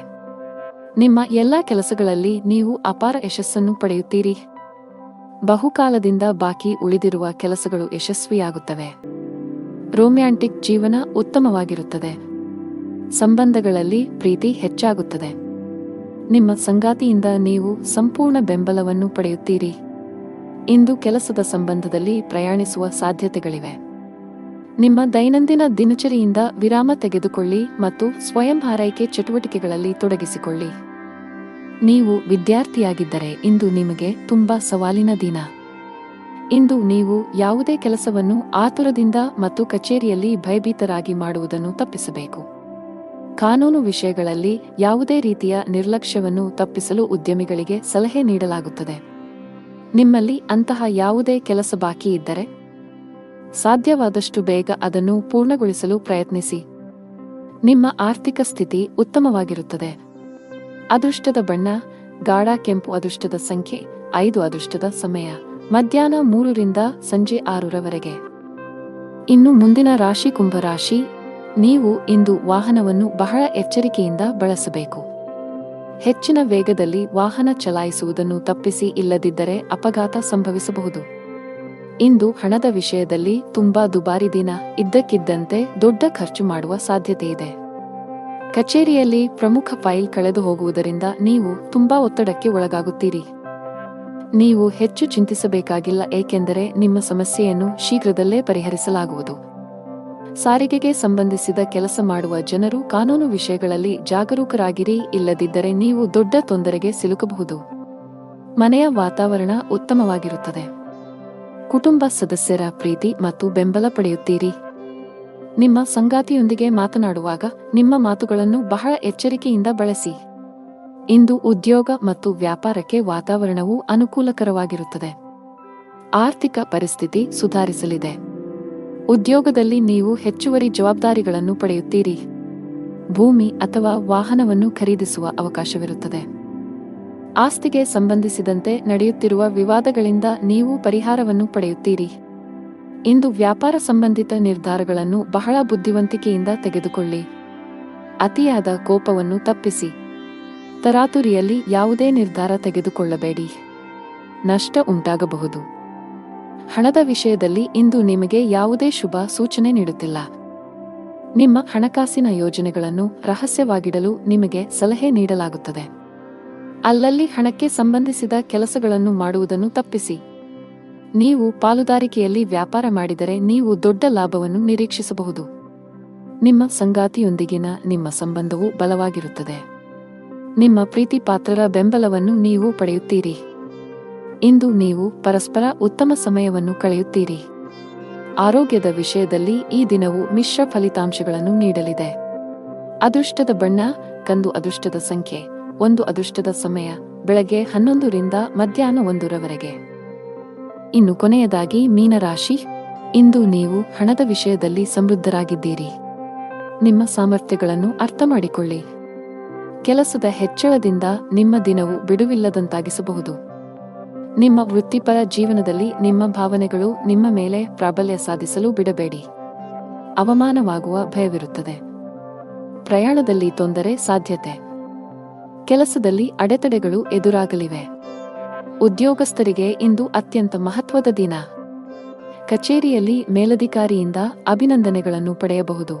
ನಿಮ್ಮ ಎಲ್ಲಾ ಕೆಲಸಗಳಲ್ಲಿ ನೀವು ಅಪಾರ ಯಶಸ್ಸನ್ನು ಪಡೆಯುತ್ತೀರಿ. ಬಹುಕಾಲದಿಂದ ಬಾಕಿ ಉಳಿದಿರುವ ಕೆಲಸಗಳು ಯಶಸ್ವಿಯಾಗುತ್ತವೆ. ರೊಮ್ಯಾಂಟಿಕ್ ಜೀವನ ಉತ್ತಮವಾಗಿರುತ್ತದೆ. ಸಂಬಂಧಗಳಲ್ಲಿ ಪ್ರೀತಿ ಹೆಚ್ಚಾಗುತ್ತದೆ. ನಿಮ್ಮ ಸಂಗಾತಿಯಿಂದ ನೀವು ಸಂಪೂರ್ಣ ಬೆಂಬಲವನ್ನು ಪಡೆಯುತ್ತೀರಿ. ಇಂದು ಕೆಲಸದ ಸಂಬಂಧದಲ್ಲಿ ಪ್ರಯಾಣಿಸುವ ಸಾಧ್ಯತೆಗಳಿವೆ. ನಿಮ್ಮ ದೈನಂದಿನ ದಿನಚರಿಯಿಂದ ವಿರಾಮ ತೆಗೆದುಕೊಳ್ಳಿ ಮತ್ತು ಸ್ವಯಂ ಆರೈಕೆ ಚಟುವಟಿಕೆಗಳಲ್ಲಿ ತೊಡಗಿಸಿಕೊಳ್ಳಿ. ನೀವು ವಿದ್ಯಾರ್ಥಿಯಾಗಿದ್ದರೆ ಇಂದು ನಿಮಗೆ ತುಂಬಾ ಸವಾಲಿನ ದಿನ. ಇಂದು ನೀವು ಯಾವುದೇ ಕೆಲಸವನ್ನು ಆತುರದಿಂದ ಮತ್ತು ಕಚೇರಿಯಲ್ಲಿ ಭಯಭೀತರಾಗಿ ಮಾಡುವುದನ್ನು ತಪ್ಪಿಸಬೇಕು. ಕಾನೂನು ವಿಷಯಗಳಲ್ಲಿ ಯಾವುದೇ ರೀತಿಯ ನಿರ್ಲಕ್ಷ್ಯವನ್ನು ತಪ್ಪಿಸಲು ಉದ್ಯಮಿಗಳಿಗೆ ಸಲಹೆ ನೀಡಲಾಗುತ್ತದೆ. ನಿಮ್ಮಲ್ಲಿ ಅಂತಹ ಯಾವುದೇ ಕೆಲಸ ಬಾಕಿ ಇದ್ದರೆ ಸಾಧ್ಯವಾದಷ್ಟು ಬೇಗ ಅದನ್ನು ಪೂರ್ಣಗೊಳಿಸಲು ಪ್ರಯತ್ನಿಸಿ. ನಿಮ್ಮ ಆರ್ಥಿಕ ಸ್ಥಿತಿ ಉತ್ತಮವಾಗಿರುತ್ತದೆ. ಅದೃಷ್ಟದ ಬಣ್ಣ ಗಾಢ ಕೆಂಪು. ಅದೃಷ್ಟದ ಸಂಖ್ಯೆ 5. ಅದೃಷ್ಟದ ಸಮಯ ಮಧ್ಯಾಹ್ನ 3 ರಿಂದ ಸಂಜೆ 6 ರವರೆಗೆ. ಇನ್ನು ಮುಂದಿನ ರಾಶಿ ಕುಂಭರಾಶಿ. ನೀವು ಇಂದು ವಾಹನವನ್ನು ಬಹಳ ಎಚ್ಚರಿಕೆಯಿಂದ ಬಳಸಬೇಕು. ಹೆಚ್ಚಿನ ವೇಗದಲ್ಲಿ ವಾಹನ ಚಲಾಯಿಸುವುದನ್ನು ತಪ್ಪಿಸಿ, ಇಲ್ಲದಿದ್ದರೆ ಅಪಘಾತ ಸಂಭವಿಸಬಹುದು. ಇಂದು ಹಣದ ವಿಷಯದಲ್ಲಿ ತುಂಬಾ ದುಬಾರಿ ದಿನ. ಇದ್ದಕ್ಕಿದ್ದಂತೆ ದೊಡ್ಡ ಖರ್ಚು ಮಾಡುವ ಸಾಧ್ಯತೆಯಿದೆ. ಕಚೇರಿಯಲ್ಲಿ ಪ್ರಮುಖ ಫೈಲ್ ಕಳೆದು ಹೋಗುವುದರಿಂದ ನೀವು ತುಂಬಾ ಒತ್ತಡಕ್ಕೆ ಒಳಗಾಗುತ್ತೀರಿ. ನೀವು ಹೆಚ್ಚು ಚಿಂತಿಸಬೇಕಾಗಿಲ್ಲ, ಏಕೆಂದರೆ ನಿಮ್ಮ ಸಮಸ್ಯೆಯನ್ನು ಶೀಘ್ರದಲ್ಲೇ ಪರಿಹರಿಸಲಾಗುವುದು. ಸಾರಿಗೆಗೆ ಸಂಬಂಧಿಸಿದ ಕೆಲಸ ಮಾಡುವ ಜನರು ಕಾನೂನು ವಿಷಯಗಳಲ್ಲಿ ಜಾಗರೂಕರಾಗಿರಿ, ಇಲ್ಲದಿದ್ದರೆ ನೀವು ದೊಡ್ಡ ತೊಂದರೆಗೆ ಸಿಲುಕಬಹುದು. ಮನೆಯ ವಾತಾವರಣ ಉತ್ತಮವಾಗಿರುತ್ತದೆ. ಕುಟುಂಬ ಸದಸ್ಯರ ಪ್ರೀತಿ ಮತ್ತು ಬೆಂಬಲ ಪಡೆಯುತ್ತೀರಿ. ನಿಮ್ಮ ಸಂಗಾತಿಯೊಂದಿಗೆ ಮಾತನಾಡುವಾಗ ನಿಮ್ಮ ಮಾತುಗಳನ್ನು ಬಹಳ ಎಚ್ಚರಿಕೆಯಿಂದ ಬಳಸಿ. ಇಂದು ಉದ್ಯೋಗ ಮತ್ತು ವ್ಯಾಪಾರಕ್ಕೆ ವಾತಾವರಣವು ಅನುಕೂಲಕರವಾಗಿರುತ್ತದೆ. ಆರ್ಥಿಕ ಪರಿಸ್ಥಿತಿ ಸುಧಾರಿಸಲಿದೆ. ಉದ್ಯೋಗದಲ್ಲಿ ನೀವು ಹೆಚ್ಚುವರಿ ಜವಾಬ್ದಾರಿಗಳನ್ನು ಪಡೆಯುತ್ತೀರಿ. ಭೂಮಿ ಅಥವಾ ವಾಹನವನ್ನು ಖರೀದಿಸುವ ಅವಕಾಶವಿರುತ್ತದೆ. ಆಸ್ತಿಗೆ ಸಂಬಂಧಿಸಿದಂತೆ ನಡೆಯುತ್ತಿರುವ ವಿವಾದಗಳಿಂದ ನೀವು ಪರಿಹಾರವನ್ನು ಪಡೆಯುತ್ತೀರಿ. ಇಂದು ವ್ಯಾಪಾರ ಸಂಬಂಧಿತ ನಿರ್ಧಾರಗಳನ್ನು ಬಹಳ ಬುದ್ಧಿವಂತಿಕೆಯಿಂದ ತೆಗೆದುಕೊಳ್ಳಿ. ಅತಿಯಾದ ಕೋಪವನ್ನು ತಪ್ಪಿಸಿ. ತರಾತುರಿಯಲ್ಲಿ ಯಾವುದೇ ನಿರ್ಧಾರ ತೆಗೆದುಕೊಳ್ಳಬೇಡಿ. ನಷ್ಟ ಉಂಟಾಗಬಹುದು. ಹಣದ ವಿಷಯದಲ್ಲಿ ಇಂದು ನಿಮಗೆ ಯಾವುದೇ ಶುಭ ಸೂಚನೆ ನೀಡುತ್ತಿಲ್ಲ. ನಿಮ್ಮ ಹಣಕಾಸಿನ ಯೋಜನೆಗಳನ್ನು ರಹಸ್ಯವಾಗಿಡಲು ನಿಮಗೆ ಸಲಹೆ ನೀಡಲಾಗುತ್ತದೆ. ಅಲ್ಲಲ್ಲಿ ಹಣಕ್ಕೆ ಸಂಬಂಧಿಸಿದ ಕೆಲಸಗಳನ್ನು ಮಾಡುವುದನ್ನು ತಪ್ಪಿಸಿ. ನೀವು ಪಾಲುದಾರಿಕೆಯಲ್ಲಿ ವ್ಯಾಪಾರ ಮಾಡಿದರೆ ನೀವು ದೊಡ್ಡ ಲಾಭವನ್ನು ನಿರೀಕ್ಷಿಸಬಹುದು. ನಿಮ್ಮ ಸಂಗಾತಿಯೊಂದಿಗಿನ ನಿಮ್ಮ ಸಂಬಂಧವು ಬಲವಾಗಿರುತ್ತದೆ. ನಿಮ್ಮ ಪ್ರೀತಿ ಪಾತ್ರರ ಬೆಂಬಲವನ್ನು ನೀವು ಪಡೆಯುತ್ತೀರಿ. ಇಂದು ನೀವು ಪರಸ್ಪರ ಉತ್ತಮ ಸಮಯವನ್ನು ಕಳೆಯುತ್ತೀರಿ. ಆರೋಗ್ಯದ ವಿಷಯದಲ್ಲಿ ಈ ದಿನವು ಮಿಶ್ರ ಫಲಿತಾಂಶಗಳನ್ನು ನೀಡಲಿದೆ. ಅದೃಷ್ಟದ ಬಣ್ಣ ಕಂದು. ಅದೃಷ್ಟದ ಸಂಖ್ಯೆ 1. ಅದೃಷ್ಟದ ಸಮಯ ಬೆಳಗ್ಗೆ 11 ರಿಂದ ಮಧ್ಯಾಹ್ನ 1 ರವರೆಗೆ. ಇನ್ನು ಕೊನೆಯದಾಗಿ ಮೀನರಾಶಿ. ಇಂದು ನೀವು ಹಣದ ವಿಷಯದಲ್ಲಿ ಸಮೃದ್ಧರಾಗಿದ್ದೀರಿ. ನಿಮ್ಮ ಸಾಮರ್ಥ್ಯಗಳನ್ನು ಅರ್ಥಮಾಡಿಕೊಳ್ಳಿ. ಕೆಲಸದ ಹೆಚ್ಚಳದಿಂದ ನಿಮ್ಮ ದಿನವು ಬಿಡುವಿಲ್ಲದಂತಾಗಿಸಬಹುದು. ನಿಮ್ಮ ವೃತ್ತಿಪರ ಜೀವನದಲ್ಲಿ ನಿಮ್ಮ ಭಾವನೆಗಳು ನಿಮ್ಮ ಮೇಲೆ ಪ್ರಾಬಲ್ಯ ಸಾಧಿಸಲು ಬಿಡಬೇಡಿ. ಅವಮಾನವಾಗುವ ಭಯವಿರುತ್ತದೆ. ಪ್ರಯಾಣದಲ್ಲಿ ತೊಂದರೆ ಸಾಧ್ಯತೆ. ಕೆಲಸದಲ್ಲಿ ಅಡೆತಡೆಗಳು ಎದುರಾಗಲಿವೆ. ಉದ್ಯೋಗಸ್ಥರಿಗೆ ಇಂದು ಅತ್ಯಂತ ಮಹತ್ವದ ದಿನ. ಕಚೇರಿಯಲ್ಲಿ ಮೇಲಧಿಕಾರಿಯಿಂದ ಅಭಿನಂದನೆಗಳನ್ನು ಪಡೆಯಬಹುದು.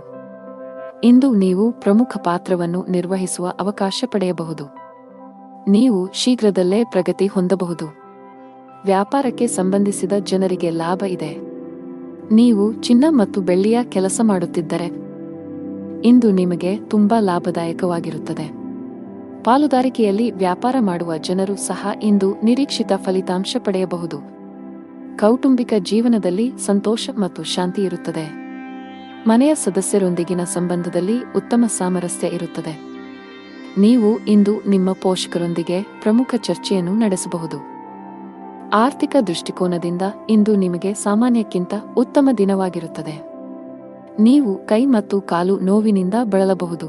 ಇಂದು ನೀವು ಪ್ರಮುಖ ಪಾತ್ರವನ್ನು ನಿರ್ವಹಿಸುವ ಅವಕಾಶ ಪಡೆಯಬಹುದು. ನೀವು ಶೀಘ್ರದಲ್ಲೇ ಪ್ರಗತಿ ಹೊಂದಬಹುದು. ವ್ಯಾಪಾರಕ್ಕೆ ಸಂಬಂಧಿಸಿದ ಜನರಿಗೆ ಲಾಭ ಇದೆ. ನೀವು ಚಿನ್ನ ಮತ್ತು ಬೆಳ್ಳಿಯ ಕೆಲಸ ಮಾಡುತ್ತಿದ್ದರೆ ಇಂದು ನಿಮಗೆ ತುಂಬಾ ಲಾಭದಾಯಕವಾಗಿರುತ್ತದೆ. ಪಾಲುದಾರಿಕೆಯಲ್ಲಿ ವ್ಯಾಪಾರ ಮಾಡುವ ಜನರು ಸಹ ಇಂದು ನಿರೀಕ್ಷಿತ ಫಲಿತಾಂಶ ಪಡೆಯಬಹುದು. ಕೌಟುಂಬಿಕ ಜೀವನದಲ್ಲಿ ಸಂತೋಷ ಮತ್ತು ಶಾಂತಿ ಇರುತ್ತದೆ. ಮನೆಯ ಸದಸ್ಯರೊಂದಿಗಿನ ಸಂಬಂಧದಲ್ಲಿ ಉತ್ತಮ ಸಾಮರಸ್ಯ ಇರುತ್ತದೆ. ನೀವು ಇಂದು ನಿಮ್ಮ ಪೋಷಕರೊಂದಿಗೆ ಪ್ರಮುಖ ಚರ್ಚೆಯನ್ನು ನಡೆಸಬಹುದು. ಆರ್ಥಿಕ ದೃಷ್ಟಿಕೋನದಿಂದ ಇಂದು ನಿಮಗೆ ಸಾಮಾನ್ಯಕ್ಕಿಂತ ಉತ್ತಮ ದಿನವಾಗಿರುತ್ತದೆ. ನೀವು ಕೈ ಮತ್ತು ಕಾಲು ನೋವಿನಿಂದ ಬಳಲಬಹುದು.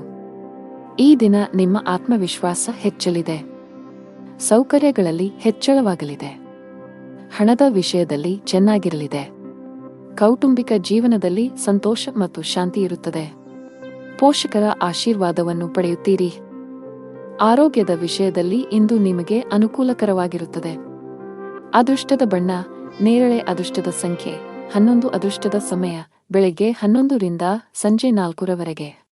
ಈ ದಿನ ನಿಮ್ಮ ಆತ್ಮವಿಶ್ವಾಸ ಹೆಚ್ಚಲಿದೆ. ಸೌಕರ್ಯಗಳಲ್ಲಿ ಹೆಚ್ಚಳವಾಗಲಿದೆ. ಹಣದ ವಿಷಯದಲ್ಲಿ ಚೆನ್ನಾಗಿರಲಿದೆ. ಕೌಟುಂಬಿಕ ಜೀವನದಲ್ಲಿ ಸಂತೋಷ ಮತ್ತು ಶಾಂತಿ ಇರುತ್ತದೆ. ಪೋಷಕರ ಆಶೀರ್ವಾದವನ್ನು ಪಡೆಯುತ್ತೀರಿ. ಆರೋಗ್ಯದ ವಿಷಯದಲ್ಲಿ ಇಂದು ನಿಮಗೆ ಅನುಕೂಲಕರವಾಗಿರುತ್ತದೆ. ಅದೃಷ್ಟದ ಬಣ್ಣ ನೇರಳೆ. ಅದೃಷ್ಟದ ಸಂಖ್ಯೆ 11. ಅದೃಷ್ಟದ ಸಮಯ ಬೆಳಗ್ಗೆ 11 ರಿಂದ ಸಂಜೆ 4 ರವರೆಗೆ.